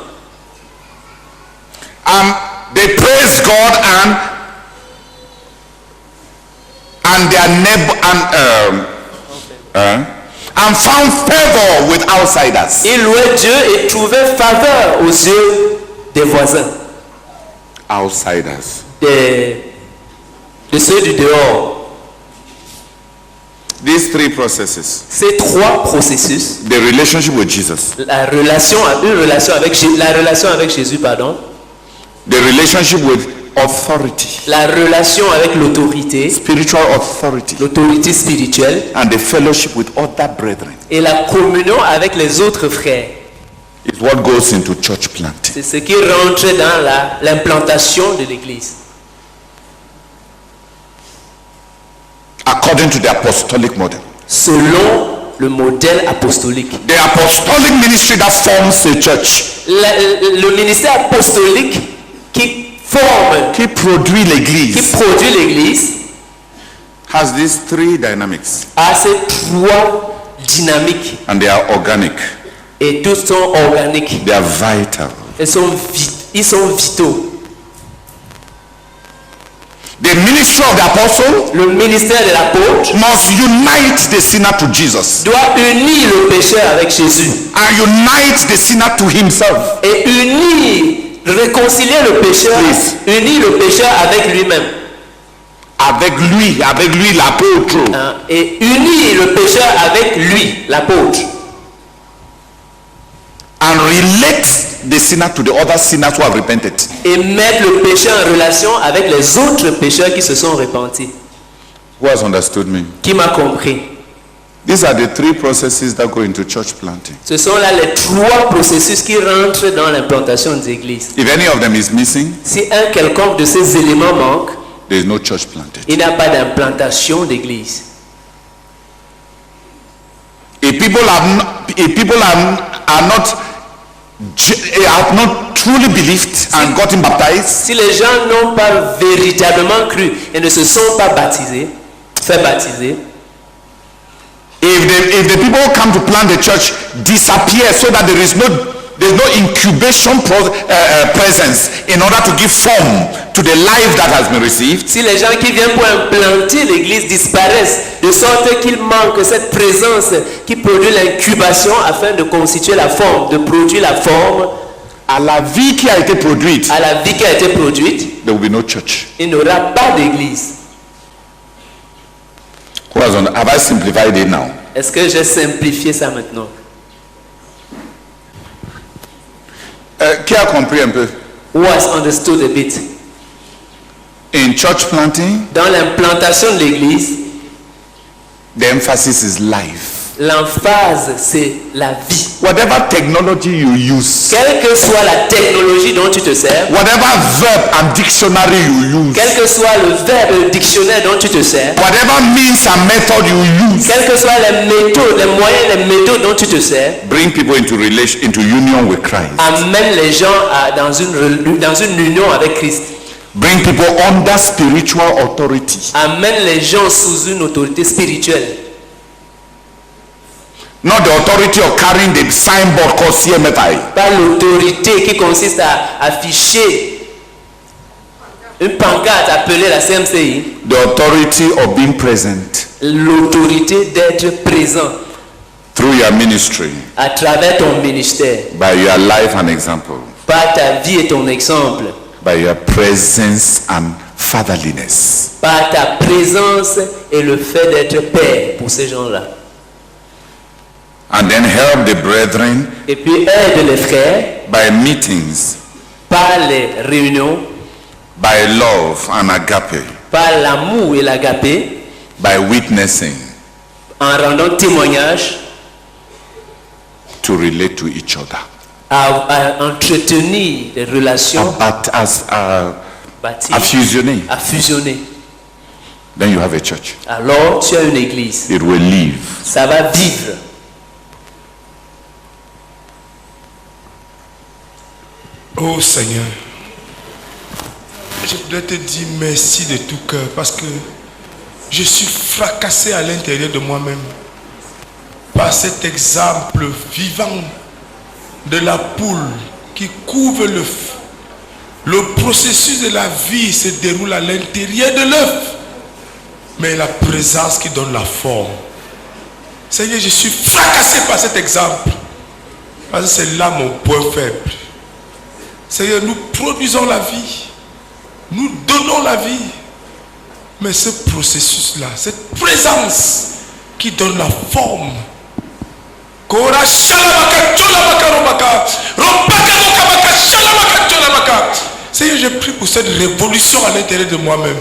They praised God and their neighbor and found favor with outsiders. Ils louaient Dieu et trouvaient faveur aux yeux des voisins, Outsiders. de ceux du dehors. These three processes: Ces 3 processus, the relationship with Jesus, la relation avec Jésus, pardon, the relationship with authority, la relation avec l'autorité, spiritual authority, l'autorité spirituelle and the fellowship with other brethren et la communion avec les autres frères. is what goes into church planting. C'est ce qui rentre dans l'implantation de l'église. According to the apostolic model. Selon le modèle apostolique. The apostolic ministry that forms a church, Le ministère apostolique qui forme, qui produit qui l'église, produit l'église, has these three dynamics, a ces 3 dynamiques and they are organic. et tous sont organiques. They are vital. Ils sont vitaux. The ministry of the apostle Le ministère de l'apôtre must unite the sinner to Jesus doit unir le pécheur avec Jésus and unite the sinner to himself. et réconcilier le pécheur, Please. unir le pécheur avec lui-même. Avec lui l'apôtre. Hein, et unir le pécheur avec lui, l'apôtre. And relate the sinner to the other sinners who have repented. Et mettre le pécheur en relation avec les autres pécheurs qui se sont repentis. Who has understood me? Qui m'a compris? These are the three processes that go into church planting. Ce sont là les 3 processus qui rentrent dans l'implantation des églises. If any of them is missing, Si un quelconque de ces éléments manque, there is no church planted. il n'y a pas d'implantation d'église. If people have not truly believed and gotten baptized, Si les gens n'ont pas véritablement cru et ne se sont pas fait baptiser, if the people come to plant the church disappear so that there's no incubation presence in order to give form to the life that has been received, si les gens qui viennent pour implanter l'église disparaissent, de sorte qu'il manque cette présence qui produit l'incubation afin de constituer la forme, de produire la forme à la vie qui a été produite, à la vie qui a été produite, there will be no church. il n'y aura pas d'église. Have I simplified it now? Est-ce que j'ai simplifié ça maintenant? Qui a compris un peu? Who has understood a bit? In church planting, Dans l'implantation de l'église, the emphasis is life. L'emphase, c'est la vie. Whatever technology you use, Quelle que soit la technologie dont tu te sers, whatever verb and dictionary you use, quel que soit le verbe et le dictionnaire dont tu te sers, whatever means and method you use, quelles que soient les méthodes, les moyens, les méthodes dont tu te sers, bring people into union with Christ. amène les gens dans une union avec Christ. Bring people under spiritual authority. Amène les gens sous une autorité spirituelle. Not the authority of carrying the signboard called CMFI. Pas l'autorité qui consiste à afficher une pancarte appelée la CMCI. The authority of being present L'autorité d'être présent through your ministry, à travers ton ministère, by your life and example, par ta vie et ton exemple, by your presence and fatherliness. par ta présence et le fait d'être père pour ces gens-là. And then help the brethren Et puis aide les frères by meetings, par les réunions, by love and agape, par l'amour et l'agapé, by witnessing, en rendant témoignage, to relate to each other. à entretenir des relations bâties, À à fusionner. Then you have a church. Alors tu as une église. It will live. Ça va vivre. Oh Seigneur, je voudrais te dire merci de tout cœur parce que je suis fracassé à l'intérieur de moi-même par cet exemple vivant de la poule qui couvre l'œuf. Le processus de la vie se déroule à l'intérieur de l'œuf, mais la présence qui donne la forme. Seigneur, je suis fracassé par cet exemple parce que c'est là mon point faible. Seigneur, nous produisons la vie, nous donnons la vie, mais ce processus-là, cette présence qui donne la forme. Seigneur, je prie pour cette révolution à l'intérieur de moi-même,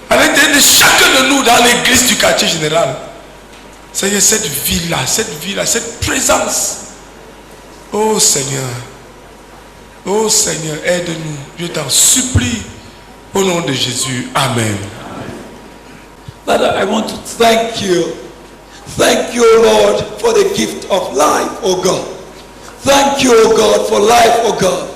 à l'intérieur de chacun de nous dans l'église du quartier général. Seigneur, cette vie-là, cette présence. Oh Seigneur. Oh Seigneur, aide-nous. Je t'en supplie. Au nom de Jésus. Amen. Father, I want to thank you. Thank you, Lord, for the gift of life, oh God. Thank you, oh God, for life, oh God.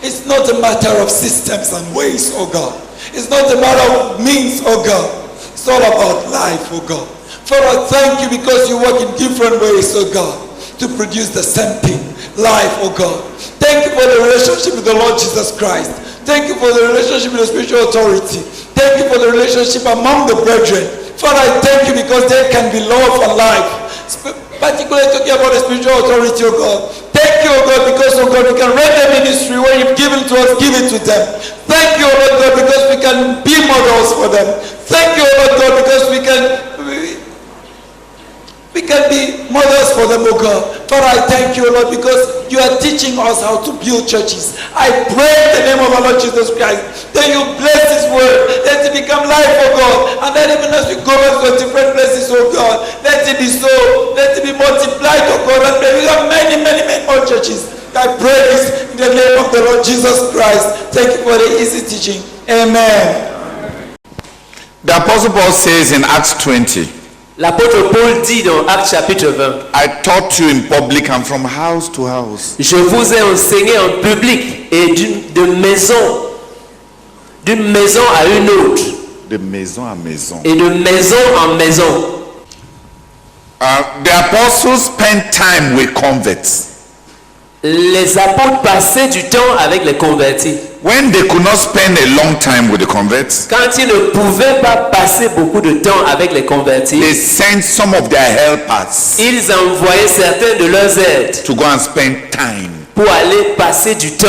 It's not a matter of systems and ways, oh God. It's not a matter of means, oh God. It's all about life, oh God. Father, thank you because you work in different ways, oh God, to produce the same thing, life, oh God. Thank you for the relationship with the Lord Jesus Christ. Thank you for the relationship with the spiritual authority. Thank you for the relationship among the brethren. Father, I thank you because there can be love and life. Particularly talking about the spiritual authority, oh God. Thank you, oh God, because, oh God, we can run the ministry where you've given to us, give it to them. Thank you, oh Lord God, because we can be models for them. Thank you, oh Lord God, because we can be models for them, oh God. Father, I thank you, Lord, because you are teaching us how to build churches. I pray in the name of our Lord Jesus Christ that you bless this word, let it become life, oh God, and that even as we go back to different places, oh God, let it be so, let it be multiplied, oh God, and may we have many, many, many more churches. I pray this in the name of the Lord Jesus Christ. Thank you for the easy teaching. Amen. The Apostle Paul says in Acts 20, L'apôtre Paul dit dans Actes chapitre 20, I taught you in public and from house to house. je vous ai enseigné en public et d'une maison à une autre, De maison à maison. et de maison en maison. The apostles spent time with converts. Les apôtres passaient du temps avec les convertis. When they could not spend a long time with the converts, Quand ils ne pouvaient pas passer beaucoup de temps avec les they convertis, sent some of their helpers ils envoyaient certains de leurs aides to go and spend time. pour aller passer du temps.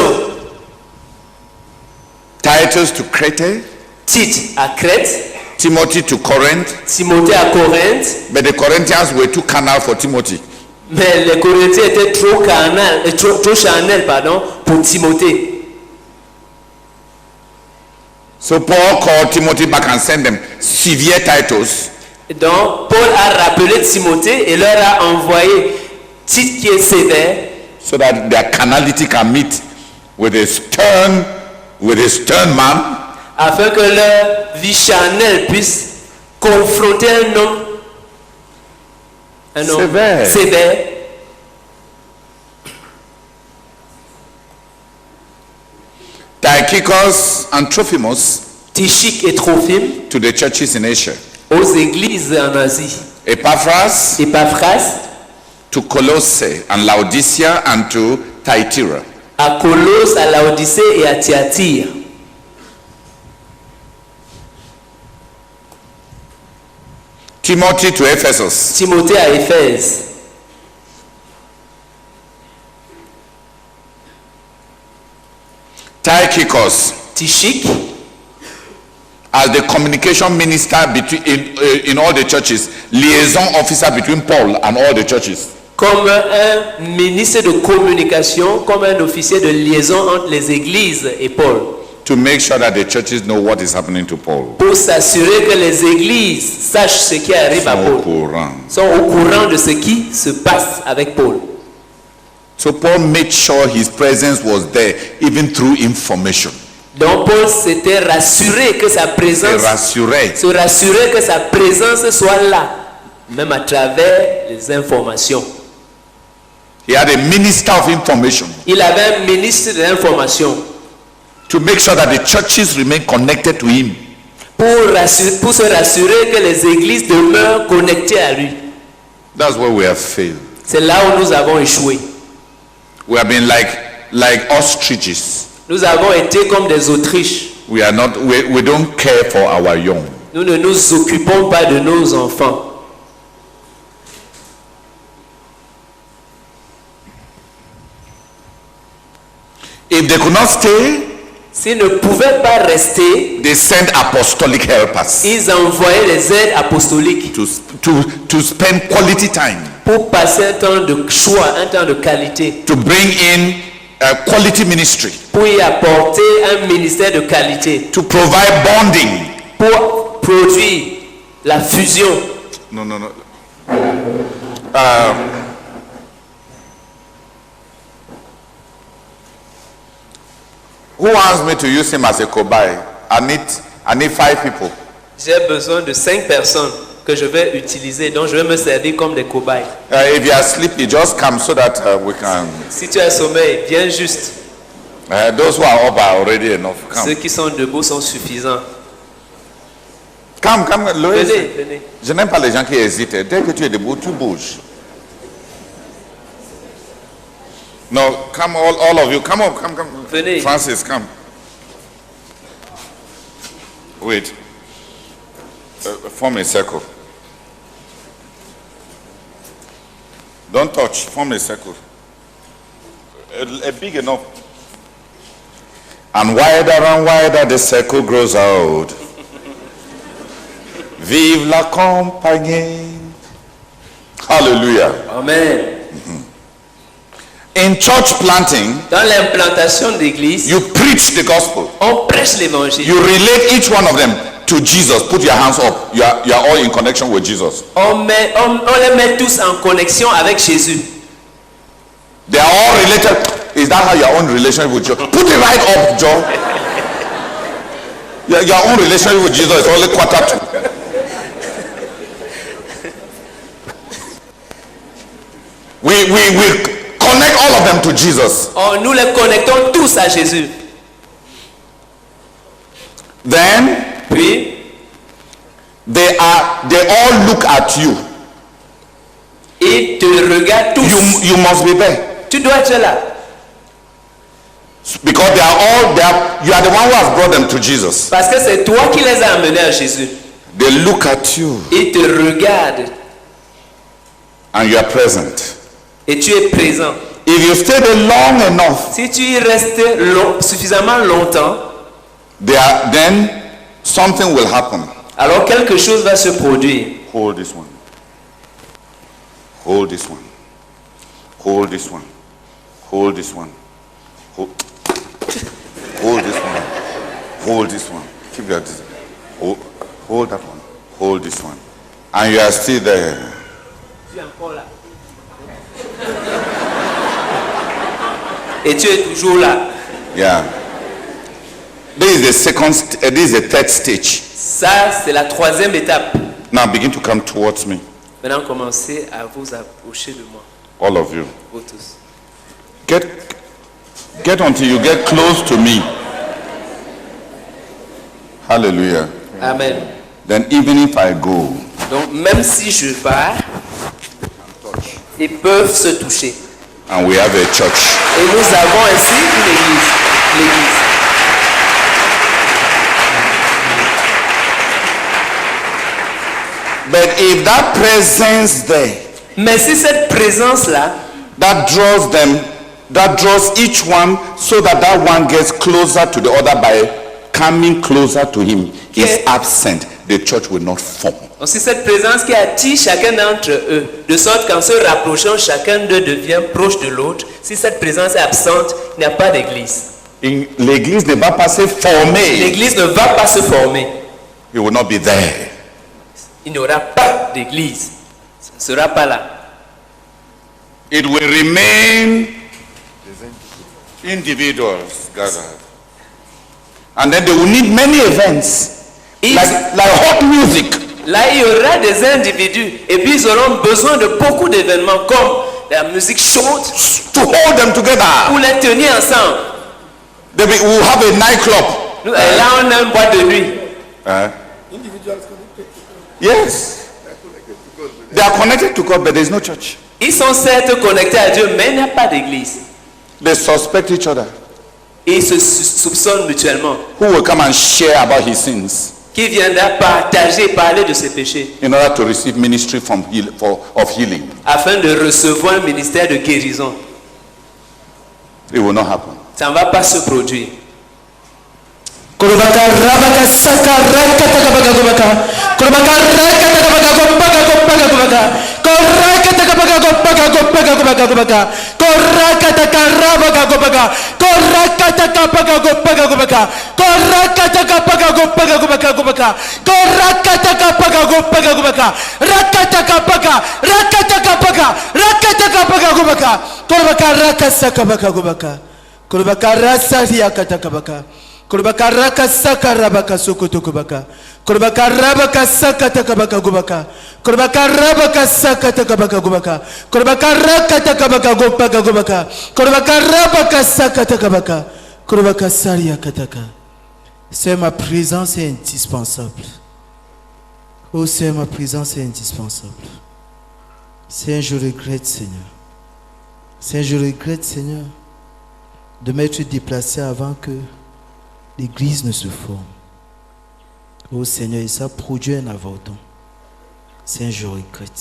Titus to Crete, Tite à Crète, Timothy to Corinth, Timothée à Corinthe, but the Corinthians were too carnal for Timothy. mais les Corinthiens étaient trop charnels, pour Timothée. So Paul called Timothy back and sent them severe Titus Donc, Paul a rappelé Timothée et leur a envoyé Tite qui est sévère, so that their carnality can meet with a stern man, afin que leur vie charnelle puisse confronter un homme sévère. Tychicus and Trophimus Tychique et Trophime to the churches in Asia. aux églises en Asie. Epaphras Epaphras to Colossae and Laodicea and to Thyatira. à Colosse, à Laodicée et à Thyatire. Timothy to Ephesus. Timothée à Éphèse. Tychicus Tychique as the communication minister between in all the churches, liaison officer between Paul and all the churches. comme un ministre de communication, comme un officier de liaison entre les églises et Paul, To make sure that the churches know what is happening to Paul. pour s'assurer que les églises sachent ce qui arrive à Sont au Paul, courant. sont au courant de ce qui se passe avec Paul. So Paul made sure his presence was there even through information. Donc Paul s'était rassuré que sa Et présence, rassurait. se rassurer que sa présence soit là, même à travers les informations. He had a minister of information Il avait un ministre de l'information to make sure that the churches remain connected to him. pour se rassurer que les églises demeurent connectées à lui. That's where we have failed. C'est là où nous avons échoué. We have been like ostriches. Nous avons été comme des autruches. We don't care for our young. Nous ne nous occupons pas de nos enfants. If they could not stay, S'ils ne pouvaient pas rester, they sent apostolic helpers ils envoyaient les aides apostoliques to spend quality time, pour passer un temps de choix, un temps de qualité, to bring in quality ministry, pour y apporter un ministère de qualité, to provide bonding. pour produire la fusion. No. Who wants me to use him as a cobaye? I need 5 people. J'ai besoin de 5 personnes que je vais utiliser, donc je vais me servir comme des cobayes. If you are sleepy, just come so that we can. Si tu as sommeil, viens juste. Those who are up are already enough. Ceux Come, qui sont debout sont suffisants. come, Loïs. Venez. Je n'aime pas les gens qui hésitent. Dès que tu es debout, tu bouges. No, come all of you. Come. Venez. Francis, come. Wait. Form a circle. Don't touch. Form a circle. A big enough. And wider the circle grows out. Vive la compagnie. Hallelujah. Amen. In church planting, Dans l'implantation d'église, you preach the gospel. on prêche l'évangile. You relate each one of them to Jesus. Put your hands up. You are all in connection with Jesus. On les met tous en connexion avec Jésus. They are all related. Is that how your own relationship with Jesus? Put it right up, Joe. Your own relationship with Jesus is only quarter to. We connect all of them to Jesus. Nous les connectons tous à Jésus. Then Puis, they all look at you. ils te regardent tous. You must be there. Tu dois être là. Because they are all there. You are the one who has brought them to Jesus. Parce que c'est toi qui les as amenés à Jésus. They look at you Ils te regardent and you are present. et tu es présent. If you stay there long enough, Si tu y restes suffisamment longtemps, then something will happen. alors quelque chose va se produire. Hold this one. Hold this one. Hold this one. Hold this one. Hold this one. Hold this one. Keep that. Hold that one. Hold this one. And you are still there. Tu es encore là. Et tu es toujours là. Yeah. This is the this is the third stage. Ça, c'est la troisième étape. Now begin to come towards me, Maintenant, commencez à vous approcher de moi, all of you. vous tous. Get until you get close to me. Hallelujah. Amen. Then even if I go, Donc, même si je pars, ils peuvent se toucher. and we have a church. Et nous avons ainsi une église. L'église. But if that presence there, Mais si cette présence-là, that draws each one so that that one gets closer to the other by coming closer to him, is Okay. absent, the church will not form. donc c'est cette présence qui attire chacun d'entre eux, de sorte qu'en se rapprochant, chacun d'eux devient proche de l'autre. Si cette présence est absente, il n'y a pas d'église. L'église ne va pas se former. L'église ne va pas se former. It will not be there. Il n'y aura pas d'église. Ce ne sera pas là. It will remain individuals gathered. And then they will need many events, Ils- like hot music. Là, il y aura des individus et puis ils auront besoin de beaucoup d'événements comme la musique chaude To hold them together. pour les tenir ensemble. We will have a nightclub. Nous, là, on a une boîte de nuit. Yes. They are connected to God, but there is no church. Ils sont certes connectés à Dieu, mais il n'y a pas d'église. They suspect each other. Et ils se soupçonnent mutuellement. Who will come and share about his sins Qui viendra partager, parler de ses péchés in order to receive ministry of healing? afin de recevoir un ministère de guérison. It will not happen. Ça ne va pas se produire. Kurubaka rabaka saka rakata kabaka kubaka. Kurubaka rakata kabaka kubaka kubaka kubaka. Korakata kabaka kubaka kubaka kubaka kubaka. Korakata karabaka kubaka. Korakata kabaka kubaka kubaka. Korakata kabaka kubaka kubaka kubaka. Korakata kabaka kubaka kubaka. Rakata kabaka. Rakata kabaka. Rakata kabaka kubaka. Kurubaka rakasa kabaka kubaka. Kurubaka rasa riakata kabaka. Kurubaka raka saka rabaka sokoto kubaka. Kurubaka rabaka saka takabaka kubaka. Kurubaka rabaka saka takabaka kubaka. Kurubaka raka takabaka kubaka kubaka. Kurubaka rabaka saka takabaka. Kurubaka saria kataka. C'est ma présence est indispensable. Oh Seigneur, ma présence est indispensable. Seigneur, je regrette, Seigneur. Seigneur, je regrette, Seigneur, de m'être déplacé avant que l'église ne se forme. Oh Seigneur, et ça produit un avorton. Seigneur, je regrette.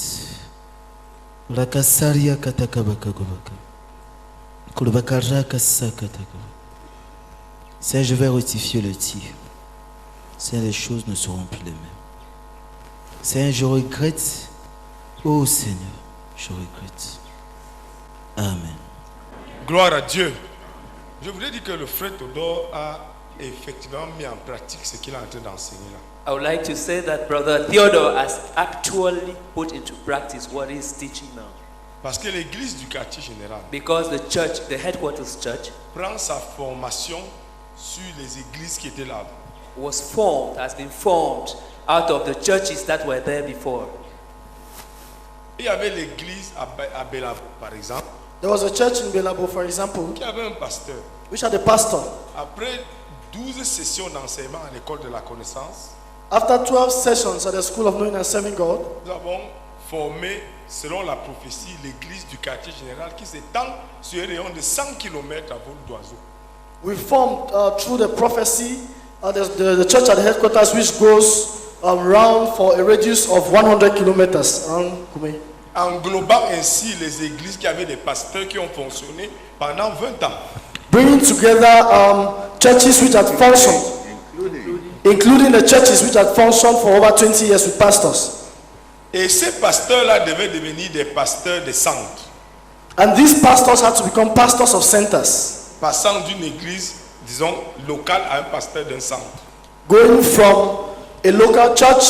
Rakasaria katakabaka gobaka. Kulubakara kasakataka. Seigneur, je vais rectifier le tir. Seigneur, les choses ne seront plus les mêmes. Seigneur, je regrette. Oh Seigneur, je regrette. Amen. Gloire à Dieu. Je voulais dire que le frère Théodore a effectivement mis en pratique ce qu'il est en train d'enseigner là. I would like to say that Brother Theodore has actually put into practice what he's teaching now. Parce que l'église du quartier général Because the church, the headquarters church, prend sa formation sur les églises qui étaient là. has been formed out of the churches that were there before. Il y avait l'église à Belavo, par exemple, There was a church in Belabo, for example, qui avait un pasteur. which had a pastor. Après 12 sessions d'enseignement à l'école de la connaissance, After 12 sessions at the School of Knowing and Serving God, nous avons formé, selon la prophétie, l'église du quartier général qui s'étend sur un rayon de 100 km à vol d'oiseau. we formed through the prophecy the church at the headquarters, which goes around for a radius of 100 kilometers around Kume, Englobant ainsi les églises qui avaient des pasteurs qui ont fonctionné pendant 20 ans. bringing together churches which had functioned, including the churches which had functioned for over 20 years with pastors. Et ces pasteurs-là devaient devenir des pasteurs de centres, And these pastors had to become pastors of centers, passant d'une église, disons, locale à un pasteur d'un centre. going from a local church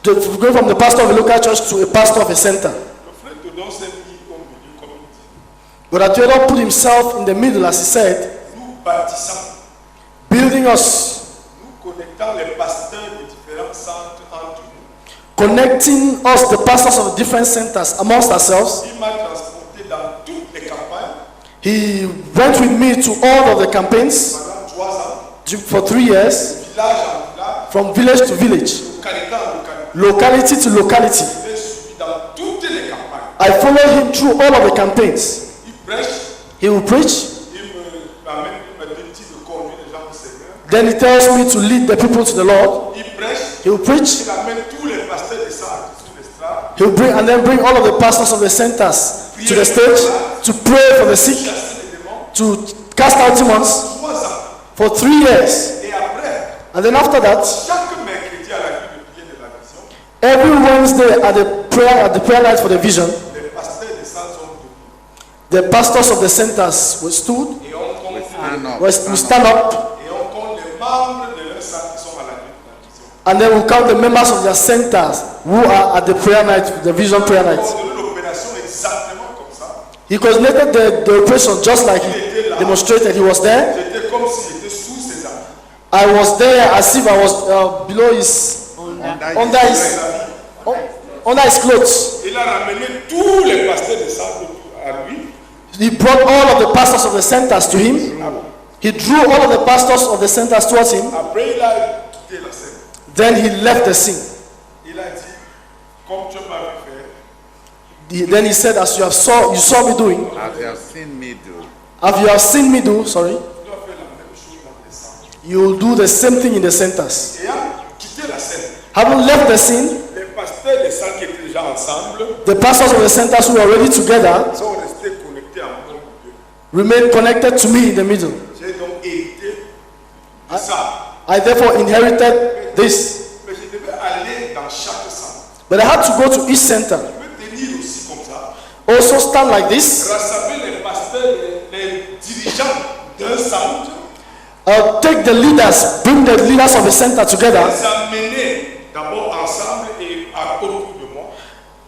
Going from the pastor of a local church to a pastor of a center. Le frère Théodore s'est mis au milieu, comme il dit. But Theodore put himself in the middle, as he said, Nous bâtissons, building us, nous connectons les pasteurs des différents centres entre nous. connecting us, the pastors of different centers, amongst ourselves. Il m'a transporté dans toutes les campagnes He went with me to all of the campaigns pendant 3 ans, for 3 years, village en village, from village to village, localité en localité. locality to locality. Je l'ai suivi dans toutes les campagnes. I followed him through all of the campaigns. Il prêche, He will preach, il me dit de conduire les gens au Seigneur. then he tells me to lead the people to the Lord. Il prêche, He will preach, il amène tous les pasteurs des centres sur l'estrade. he will bring and then bring all of the pastors of the centers to the stage to pray for the sick, Chasser les démons. to cast out demons 3 ans. for 3 years. Et après, And then after that, chaque mercredi à la nuit de prière de la vision, every Wednesday at the prayer night for the vision, les pasteurs des centres sont debout. the pastors of the centers will stood, Et on compte, will stand up, et on compte les membres de leur centre qui sont à la nuit de la vision. and then we'll count the members of their centers who are at the prayer night, the vision prayer On night. coordonne l'opération exactement comme ça. He coordinated the operation just like he demonstrated. He was there. J'étais comme s'il était sous ses habits. I was there as if I was below his, under his clothes. Il a ramené tous les pasteurs des centres à lui. He brought all of the pastors of the centers to him. He drew all of the pastors of the centers towards him. Après, il a quitté la scène. Then he left the scene. Il a dit, comme tu m'as vu faire, Then he said, as you saw me doing, As you have seen me do, as you have seen me do, sorry, tu dois faire la même chose dans les centres. you will do the same thing in the centers. Et a quitté la scène. Having left the scene, Les pasteurs des centres qui étaient déjà ensemble the pastors of the centers who were already together sont restés connectés à mon Dieu. remained connected to me in the middle. J'ai donc hérité de ça. I therefore inherited this. Mais je devais aller dans chaque centre. But I had to go to each center. Je peux tenir aussi comme ça. Also stand like this. Rassembler les pasteurs, les dirigeants d'un centre, Take the leaders, bring the leaders of the center together. les amener d'abord ensemble et autour de moi.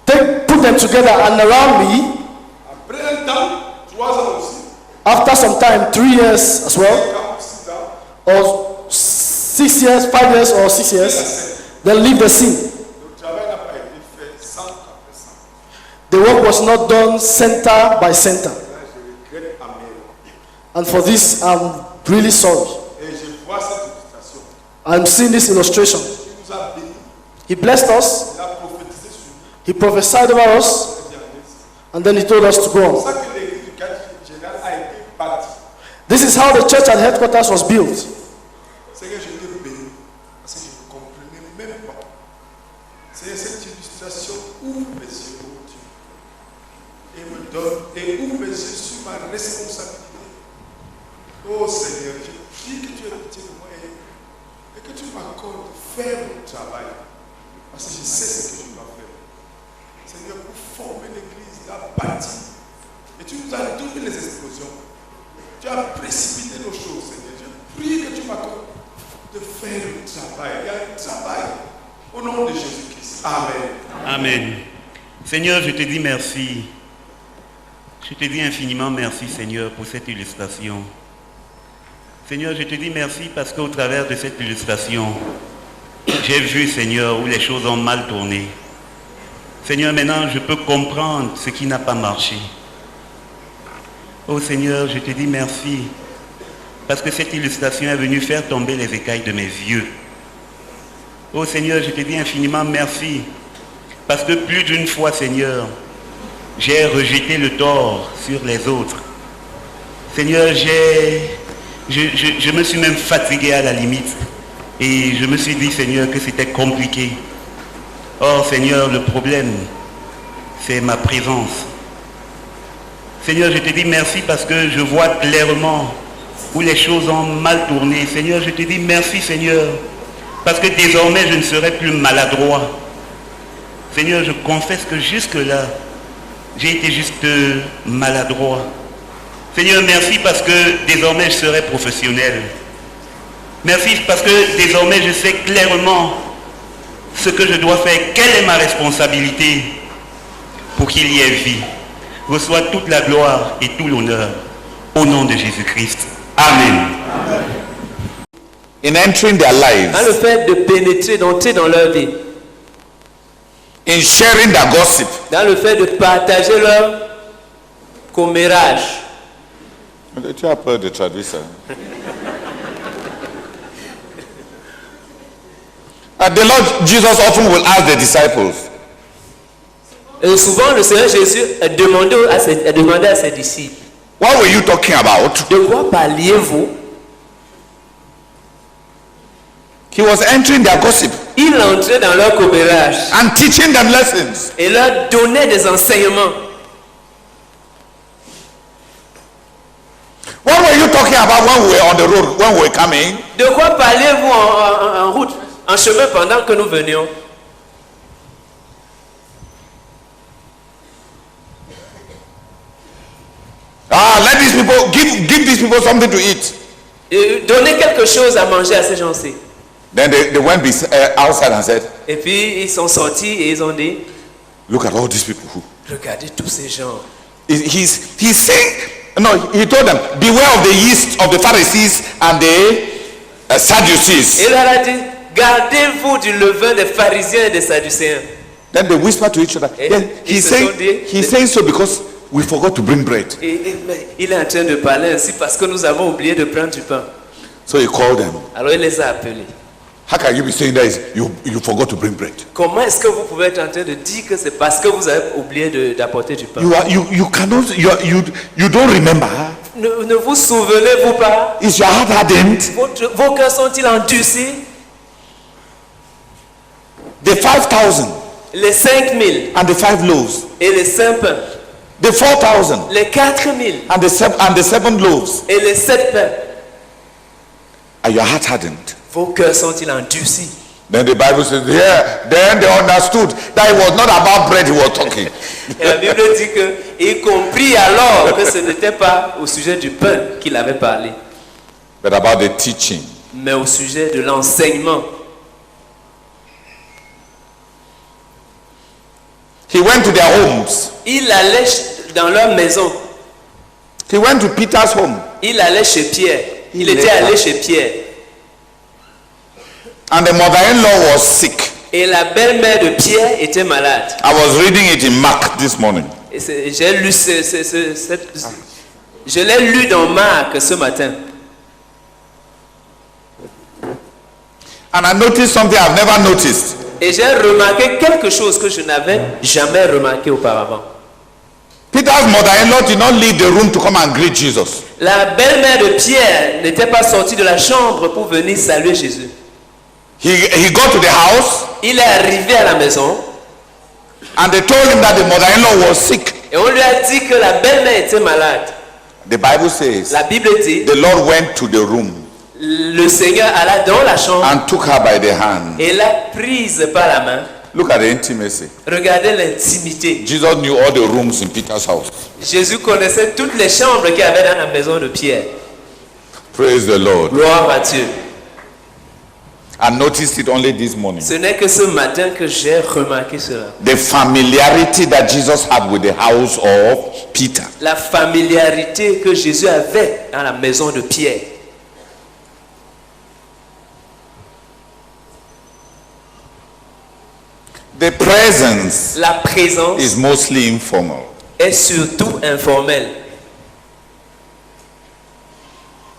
Put them together and around me. Après un temps, 3 ans aussi, After some time, 3 years as well, 6 ans, or 6 years, 5 years, or 6 years, then leave the scene. le travail n'a pas été fait centre après centre. The work was not done center by center. Là, je regrette amèrement. And for this, I'm really sorry. Et je vois cette illustration. I'm seeing this illustration. Il nous a bénis, He blessed us, il a prophétisé sur nous. he prophesied over us, and then he told us to go C'est on. pour ça que l'église du quartier général a été bâtie. This is how the church at headquarters was built. C'est que j'étais béni. Parce que je ne comprenais même pas. C'est cette illustration ouvre mes yeux, oh Dieu. Et me donne, et ouvre mes yeux sur ma responsabilité. Oh Seigneur, je prie que tu aies pitié de moi et que tu m'accordes de faire mon travail. Parce que je sais ce que je dois faire. Seigneur, pour former l'église, tu as bâti. Et tu nous as donné les explosions. Tu as précipité nos choses, Seigneur. Je prie que tu m'accordes de faire le travail. Il y a un travail. Au nom de Jésus-Christ. Amen. Amen. Seigneur, je te dis merci. Je te dis infiniment merci, Seigneur, pour cette illustration. Seigneur, je te dis merci parce qu'au travers de cette illustration, j'ai vu, Seigneur, où les choses ont mal tourné. Seigneur, maintenant, je peux comprendre ce qui n'a pas marché. Oh Seigneur, je te dis merci parce que cette illustration est venue faire tomber les écailles de mes yeux. Oh Seigneur, je te dis infiniment merci parce que plus d'une fois, Seigneur, j'ai rejeté le tort sur les autres. Seigneur, je me suis même fatigué à la limite et je me suis dit, Seigneur, que c'était compliqué. Or, Seigneur, le problème, c'est ma présence. Seigneur, je te dis merci parce que je vois clairement où les choses ont mal tourné. Seigneur, je te dis merci, Seigneur, parce que désormais, je ne serai plus maladroit. Seigneur, je confesse que jusque-là, j'ai été juste maladroit. Seigneur, merci parce que désormais, je serai professionnel. Merci parce que désormais, je sais clairement, ce que je dois faire, quelle est ma responsabilité pour qu'il y ait vie. Reçois toute la gloire et tout l'honneur au nom de Jésus-Christ. Amen. In entering their Dans lives, le fait de pénétrer, d'entrer dans leur vie, in sharing their gossip, dans le fait de partager leur commérage. tu as peur de traduire ça. The Lord Jesus often will ask the disciples, Et souvent, le Seigneur Jésus a demandé à ses disciples, what were you talking about? de quoi parliez-vous? He was entering their gossip Il entrait dans leur commérage and teaching them lessons. et leur donnait des enseignements. What were you talking about when we were on the road, when we were coming? De quoi parliez-vous en route, en chemin pendant que nous venions? Let these people, give these people something to eat. Et donnez quelque chose à manger à ces gens-ci. Then they went outside and said, Et puis ils sont sortis et ils ont dit, look at all these people who. regardez tous ces gens. He's saying, no, he told them, beware of the yeast of the Pharisees and the Sadducees. Et il leur a dit, gardez-vous du levain des pharisiens et des sadducéens. Then they whispered to each other. Et Then ils se sont dit- he's saying so because we forgot to bring bread. Mais il est en train de parler ainsi parce que nous avons oublié de prendre du pain. So he called them. Alors il les a appelés. How can you be saying that you forgot to bring bread? Comment est-ce que vous pouvez être en train de dire que c'est parce que vous avez oublié d'apporter du pain? You don't remember. Ne vous souvenez-vous pas? Is your heart hardened? Vos cœurs sont-ils endurcis? The 5,000 Les 5000 and the 5 loaves. et les 5 pains. The 4,000 Les 4000 and the 7 loaves. et les 7 pains. Are your heart hardened? Vos cœurs sont-ils endurcis? Then the Bible says, yeah, then they understood that it was not about bread he was talking. Et la Bible dit que il comprit alors que ce n'était pas au sujet du pain qu'il avait parlé, But about the teaching. mais au sujet de l'enseignement. He went to their homes. Il allait dans leur maison. He went to Peter's home. Il allait chez Pierre. Il Il était est allé là. chez Pierre. And the mother-in-law was sick. Et la belle-mère de Pierre était malade. I was reading it in Mark this morning. Et j'ai lu je l'ai lu dans Marc ce matin. And I noticed something I've never noticed. Et j'ai remarqué quelque chose que je n'avais jamais remarqué auparavant. Peter's mother-in-law did not leave the room to come and greet Jesus. La belle-mère de Pierre n'était pas sortie de la chambre pour venir saluer Jésus. He got to the house Il est arrivé à la maison and they told him that the mother-in-law was sick. et on lui a dit que la belle-mère était malade. The Bible says La Bible dit, the Lord went to the room le Seigneur alla dans la chambre and took her by the hand. et l'a prise par la main. Look at the intimacy. Regardez l'intimité. Jesus knew all the rooms in Peter's house. Jésus connaissait toutes les chambres qu'il y avait dans la maison de Pierre. Praise the Lord. Gloire à Dieu. I noticed it only this morning. Ce n'est que ce matin que j'ai remarqué cela. The familiarity that Jesus had with the house of Peter. La familiarité que Jésus avait dans la maison de Pierre. The presence La présence is mostly informal. est surtout informelle.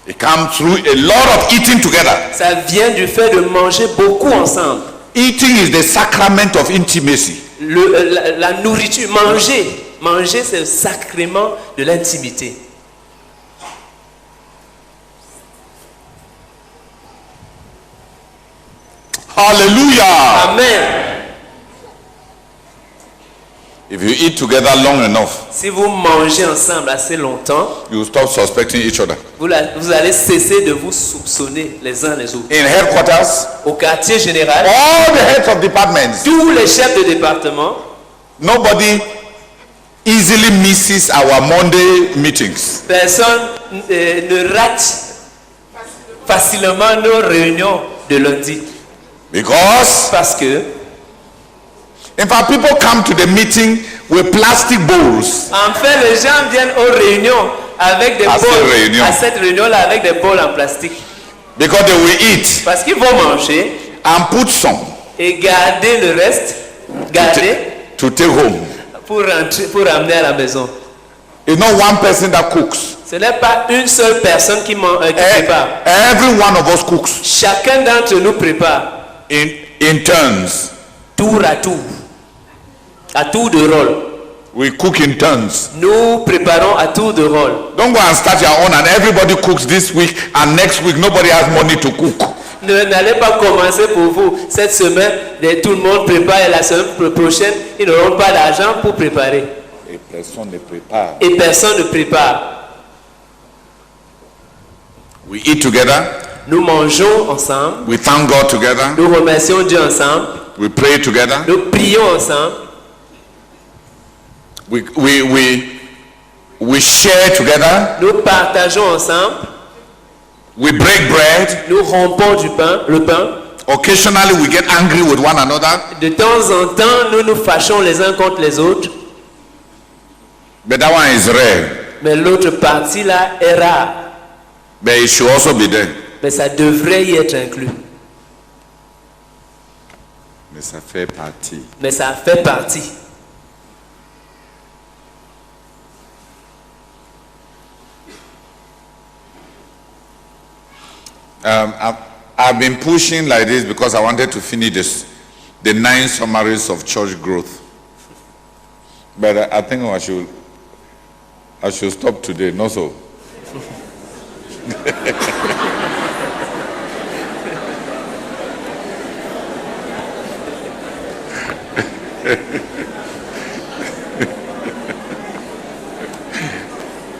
It comes through a lot of eating together. Ça vient du fait de manger beaucoup ensemble. Eating is the sacrament of intimacy. La nourriture, manger c'est le sacrement de l'intimité. Hallelujah. Amen. If you eat together long enough, Si vous mangez ensemble assez longtemps, you stop suspecting each other. vous allez cesser de vous soupçonner les uns les autres. In headquarters, Au quartier général, all the heads of departments, tous les chefs de département, nobody easily misses our Monday meetings. personne ne rate facilement nos réunions de lundi. Because Parce que In fact, people come to the meeting with plastic bowls. En fait, les gens viennent aux réunions avec des À ces bols. réunions. À cette réunion-là, avec des bols en plastique. Because they will eat Parce qu'ils vont manger and put some et garder le reste, garder to take home. pour ramener à la maison. It's not one person that cooks. Ce n'est pas une seule personne qui prépare. Every one of us cooks Chacun d'entre nous prépare in turns. tour à tour. À tour de rôle. We cook in turns. Nous préparons à tour de rôle. Don't go and start your own and everybody cooks this week and next week nobody has money to cook. N'allez pas commencer pour vous cette semaine, tout le monde prépare et la semaine prochaine, ils n'auront pas d'argent pour préparer. Et personne ne prépare. Et personne ne prépare. We eat together. Nous mangeons ensemble. We thank God together. Nous remercions Dieu ensemble. We pray together. Nous prions ensemble. We share together. Nous partageons ensemble. We break bread. Nous rompons le pain. Occasionally we get angry with one another. De temps en temps, nous nous fâchons les uns contre les autres. But that one is rare. Mais l'autre partie là est rare. But it should also be there. Mais ça devrait y être inclus. Mais ça fait partie. Mais ça fait partie. I've been pushing like this because I wanted to finish the 9 summaries of church growth. But I think I should stop today, not so.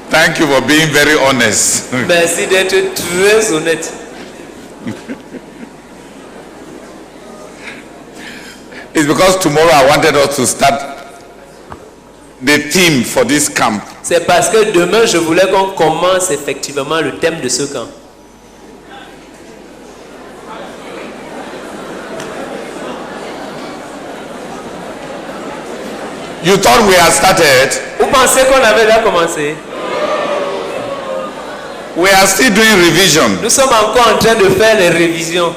Thank you for being very honest. Merci d'être très honnête. It's because tomorrow I wanted us to start the theme for this camp. C'est parce que demain, je voulais qu'on commence effectivement le thème de ce camp. You thought we had started? Vous pensez qu'on avait déjà commencé? We are still doing revision. Nous sommes encore en train de faire les révisions.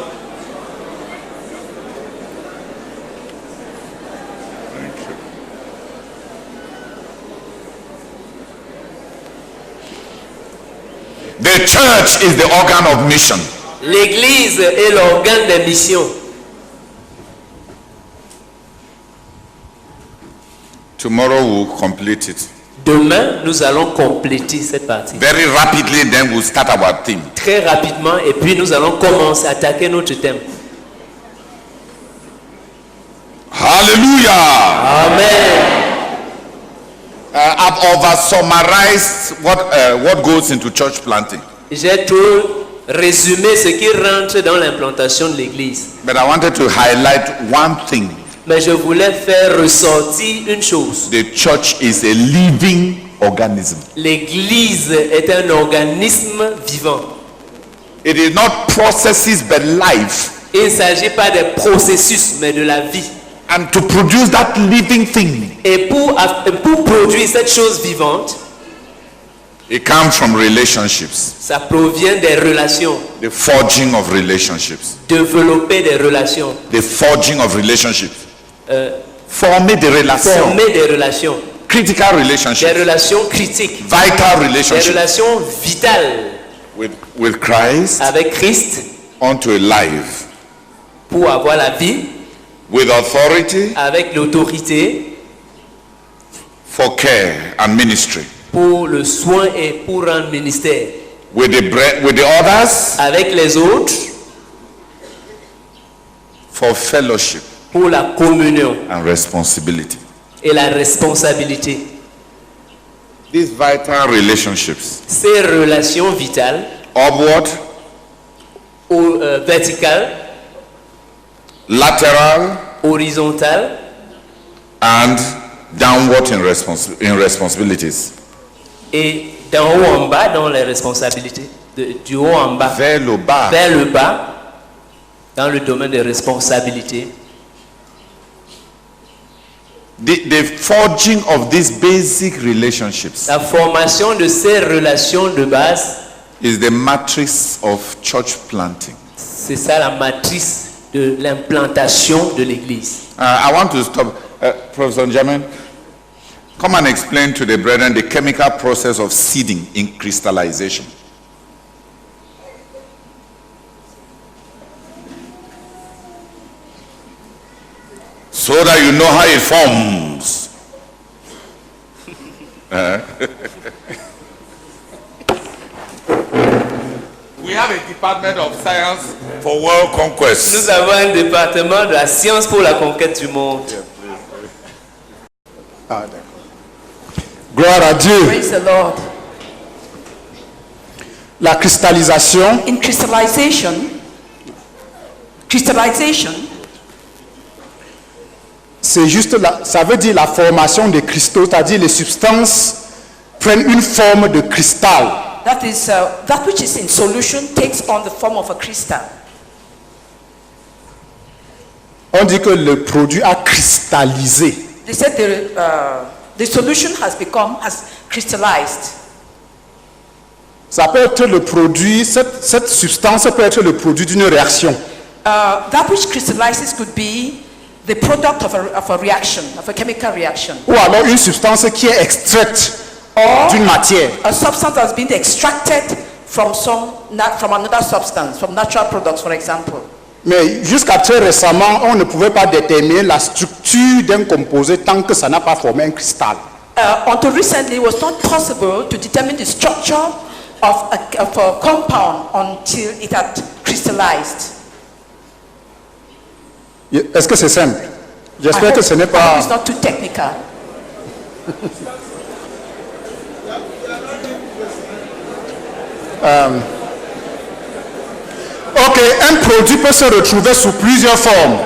The church is the organ of mission. L'église est l'organe des missions. Tomorrow we'll complete it. Demain, nous allons compléter cette partie. Very rapidly, then we'll start our theme. Très rapidement, et puis nous allons commencer à attaquer notre thème. Hallelujah! Amen. I've over summarized what goes into church planting. J'ai tout résumé ce qui rentre dans l'implantation de l'église. But I wanted to highlight one thing. Mais je voulais faire ressortir une chose. The church is a living organism. L'église est un organisme vivant. It is not processes but life. Il ne s'agit pas des processus, mais de la vie. And to produce that living thing, Et pour produire cette chose vivante, it comes from relationships. ça provient des relations. The forging of relationships. Développer des relations. The forging of relationships. Former des relations. Former des relations. Critical Des relationships. relations critiques. Vital Des relationships. relations vitales With Christ avec Christ unto a life. pour avoir la vie, With authority avec l'autorité for care and ministry. pour le soin et pour un ministère. With the others Avec les autres for fellowship pour la communion and responsibility. et la responsabilité. These vital relationships, Ces relations vitales, upward, verticales, lateral, horizontales and downward in responsibilities. et d'en haut en bas dans les responsabilités. Du haut en bas Vers le bas. vers le bas dans le domaine des responsabilités. the forging of these basic relationships La formation de ces relations de base, is the matrix of church planting. c'est ça la matrice de l'implantation de l'église. I want to stop. Professor Njamin, come and explain to the brethren the chemical process of seeding in crystallization. So that you know how it forms. We have a department of science for world conquest. Nous avons un département de la science pour la conquête du monde. Gloire à Dieu. Praise the Lord. La cristallisation, In crystallization, c'est juste ça veut dire la formation des cristaux, c'est-à-dire les substances prennent une forme de cristal. that is that which is in solution takes on the form of a crystal. On dit que le produit a cristallisé. They said the solution has crystallized. Ça peut être le produit, cette substance peut être le produit d'une réaction. That which crystallizes could be the product of a reaction, of a chemical reaction. Ou alors une substance qui est extraite Or d'une matière. a substance has been extracted from another substance, from natural products, for example. Mais jusqu'à très récemment, on ne pouvait pas déterminer la structure d'un composé tant que ça n'a pas formé un cristal. Until recently, it was not possible to determine the structure of a compound until it had crystallized. Est-ce que c'est simple? I J'espère hope- que ce n'est I hope pas... it's not too technical. Ok, un produit peut se retrouver sous plusieurs formes.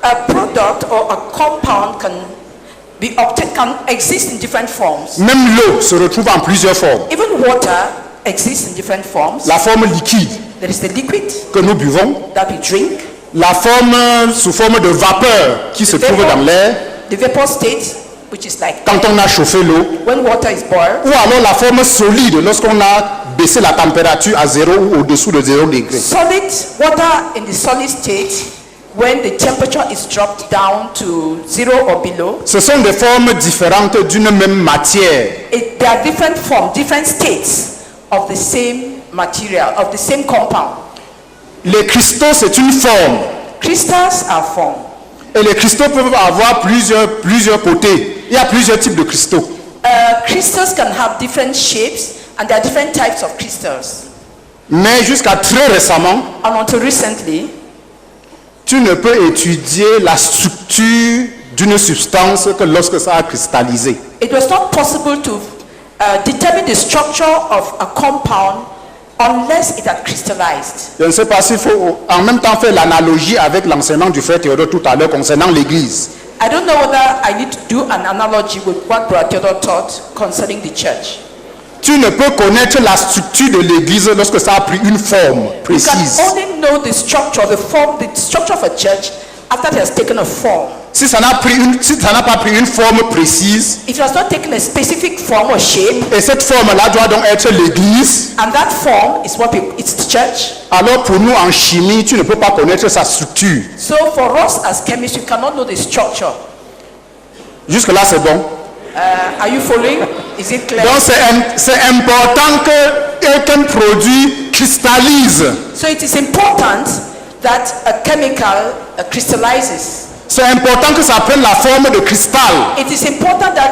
A product or a compound can exist in different forms. Même l'eau se retrouve en plusieurs formes. Even water exists in different forms. La forme liquide There is the liquid que nous buvons, that we drink, la forme sous forme de vapeur qui se trouve dans l'air the vapor state, which is like quand on a chauffé l'eau, when water is boiled, ou alors la forme solide lorsqu'on a baissé la température à 0 ou au-dessous de 0 degré. solid water in the solid state when the temperature is dropped down to 0 or below. Ce sont des formes différentes d'une même matière. There are different forms, different states of the same material, of the same compound. Les cristaux, c'est une forme. Crystals are formed. Et les cristaux peuvent avoir plusieurs côtés. Il y a plusieurs types de cristaux. Crystals can have different shapes and there are different types of crystals. Mais jusqu'à très récemment, And until recently, tu ne peux étudier la structure d'une substance que lorsque ça a cristallisé. it was not possible to determine the structure of a compound unless it had crystallized. Je ne sais pas s'il faut en même temps faire l'analogie avec l'enseignement du frère Théodore tout à l'heure concernant l'église. I don't know whether I need to do an analogy with what Brother Theodore taught concerning the church. Tu ne peux connaître la structure de l'église lorsque ça a pris une forme You can précise. only know the structure of a church after it has taken a form. Si ça n'a pas pris une forme précise, If it has not taken a specific form or shape, et cette forme-là doit donc être l'église, and that form is it's the church. alors pour nous en chimie, tu ne peux pas connaître sa structure. So for us as chemists, you cannot know the structure. Jusque-là, c'est bon. Are you following? Is it clear? Donc c'est important qu'un produit cristallise. So it is important that a chemical crystallizes. C'est important que ça prenne la forme de cristal. It is important that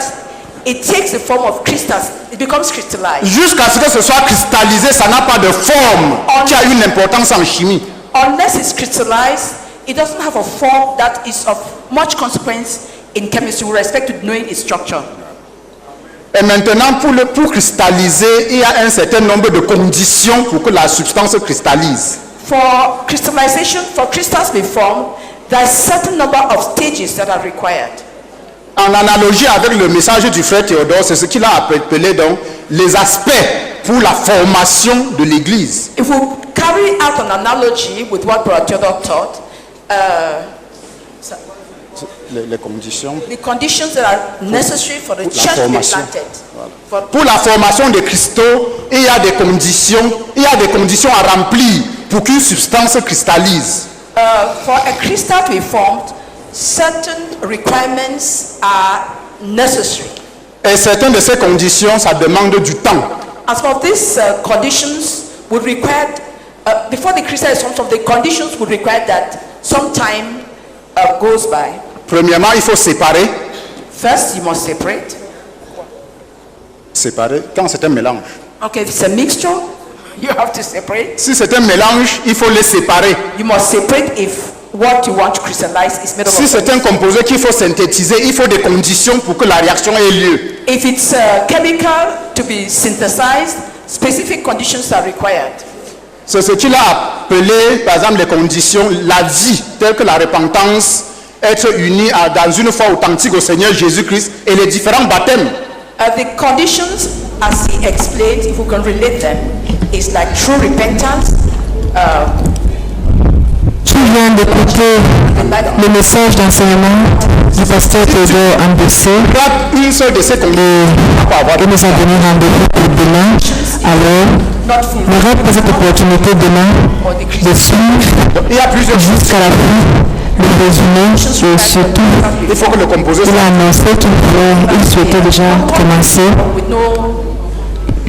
it takes the form of crystals. It becomes crystallized. Jusqu'à ce que ce soit cristallisé, ça n'a pas de forme qui a une importance en chimie. Unless it's crystallized, it doesn't have a form that is of much consequence in chemistry with respect to knowing its structure. Et maintenant, pour cristalliser, il y a un certain nombre de conditions pour que la substance cristallise. For crystallization, for crystals to be formed, there are a certain number of stages that are required. En analogie avec le message du frère Théodore, c'est ce qu'il a appelé donc les aspects pour la formation de l'église. If we carry out an analogy with what Brother Theodore taught, les conditions. The conditions that are necessary for the Pour la church to be formation. planted. Voilà. Pour la formation de Christo, il y a des conditions à remplir pour qu'une substance cristallise. For a crystal to be formed, certain requirements are necessary. Et certaines de ces conditions, ça demande du temps. As for these conditions would require, before the crystal is formed, the conditions would require that some time goes by. Premièrement, il faut séparer. First, you must separate. Séparer quand c'est un mélange. Okay, if it's a mixture, you have to separate. Si c'est un mélange, il faut les séparer. You must separate if what you want to crystallize is made up Si of. c'est un composé qu'il faut synthétiser, il faut des conditions pour que la réaction ait lieu. If it's a chemical to be synthesized, specific conditions are required. C'est ce qu'il a appelé, par exemple, les conditions, la vie, telle que la repentance, être uni dans une foi authentique au Seigneur Jésus-Christ et les différents baptêmes. The conditions, as he explained, if we can relate them, is like true repentance. Qui vient d'écouter le message d'enseignement du pasteur Théodore Ambossé Une seule de ces conditions. et nous a donné rendez-vous pour demain. Alors, nous avons cette opportunité demain de suivre jusqu'à la fin le résumé et surtout, Il faut que le composé il soit. a annoncé qu'il souhaitait déjà commencer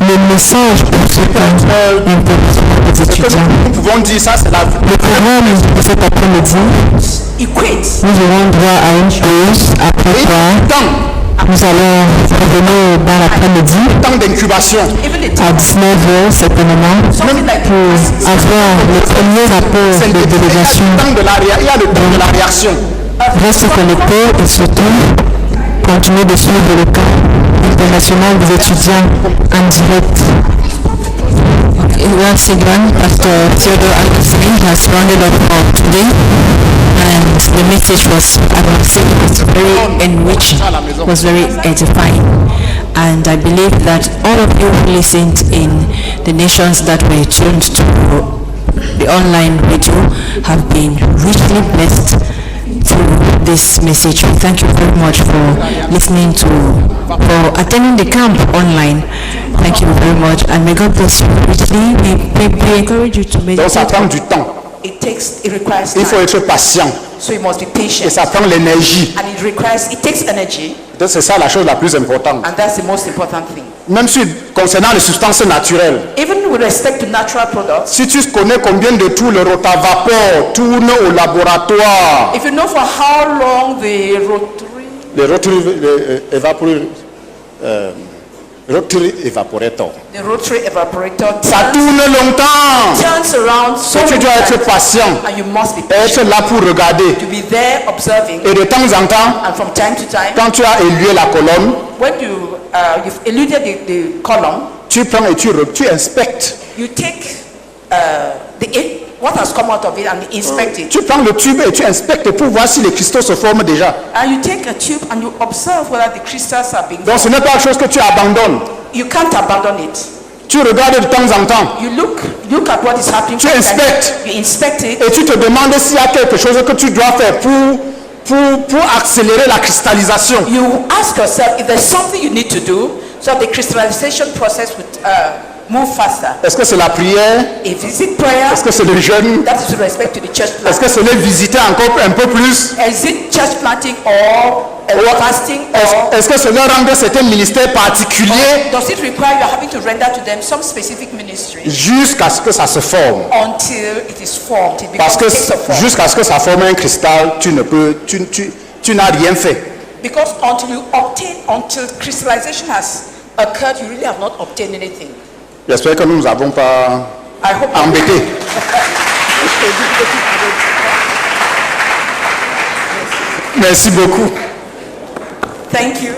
le message pour ce temps important des étudiants. Nous pouvons dire ça, c'est la vie. Le programme de cet après-midi, nous aurons droit à une pause après quoi nous allons revenir dans l'après-midi Temps d'incubation. à 19h certainement pour avoir le premier rapport de délégation. Il y a le temps de la réaction. Reste connecté et surtout continuer de suivre le camp international des étudiants en direct. Once again, Pastor Theodore Ambossé has rounded up for today, and the message was very enriching, was very edifying. And I believe that all of you who listened in the nations that were tuned to the online radio have been richly blessed through this message. Thank you very much for listening for attending the camp online. Thank you very much, and may God bless you richly. We encourage you to Donc meditate. ça prend du temps. It requires Il faut time. être patient. So you must be Et patient. ça prend l'énergie. And it takes energy, Donc c'est ça la chose la plus importante. and that's the most important thing. Même si concernant les substances naturelles, Even with respect to natural products, si tu connais combien de tout le rotavapor tourne au laboratoire, if you know for how long the rotary evaporator, rotary evaporator ça tourne longtemps. turns around so Et tu dois être many times, patient, and you must be être patient là pour regarder. to be there observing, Et de temps en temps, and from time to time, quand tu as élué la colonne, when you've eluded the column, tu prends et tu inspectes. you take what has come out of it and inspect it. Tu prends le tube et tu inspectes pour voir si les cristaux se forment déjà. And you take a tube and you observe whether the crystals are being Donc ce formed. n'est pas quelque chose que tu abandonnes. You can't abandon it. Tu regardes de temps en temps You look at what is happening. Tu inspectes. You inspect it. et tu te demandes s'il y a quelque chose que tu dois faire pour accélérer la cristallisation. You ask yourself if there's something you need to do so the crystallization process would move faster. Est-ce que c'est la prière? If is it prayer, Est-ce que c'est le jeûne? that is with respect to the church Est-ce planting. que c'est les visiter encore un peu plus? Is it church planting or fasting or Est-ce que c'est leur rendre certains ministères particuliers does it require you are having to render to them some specific ministry jusqu'à ce que ça se forme? until it is formed? It Parce becomes que takes a form. jusqu'à ce que ça forme un cristal, tu n'as rien fait. Because until crystallization has occurred, you really have not obtained anything. J'espère que nous ne nous avons pas I hope embêtés. Merci beaucoup. Thank you.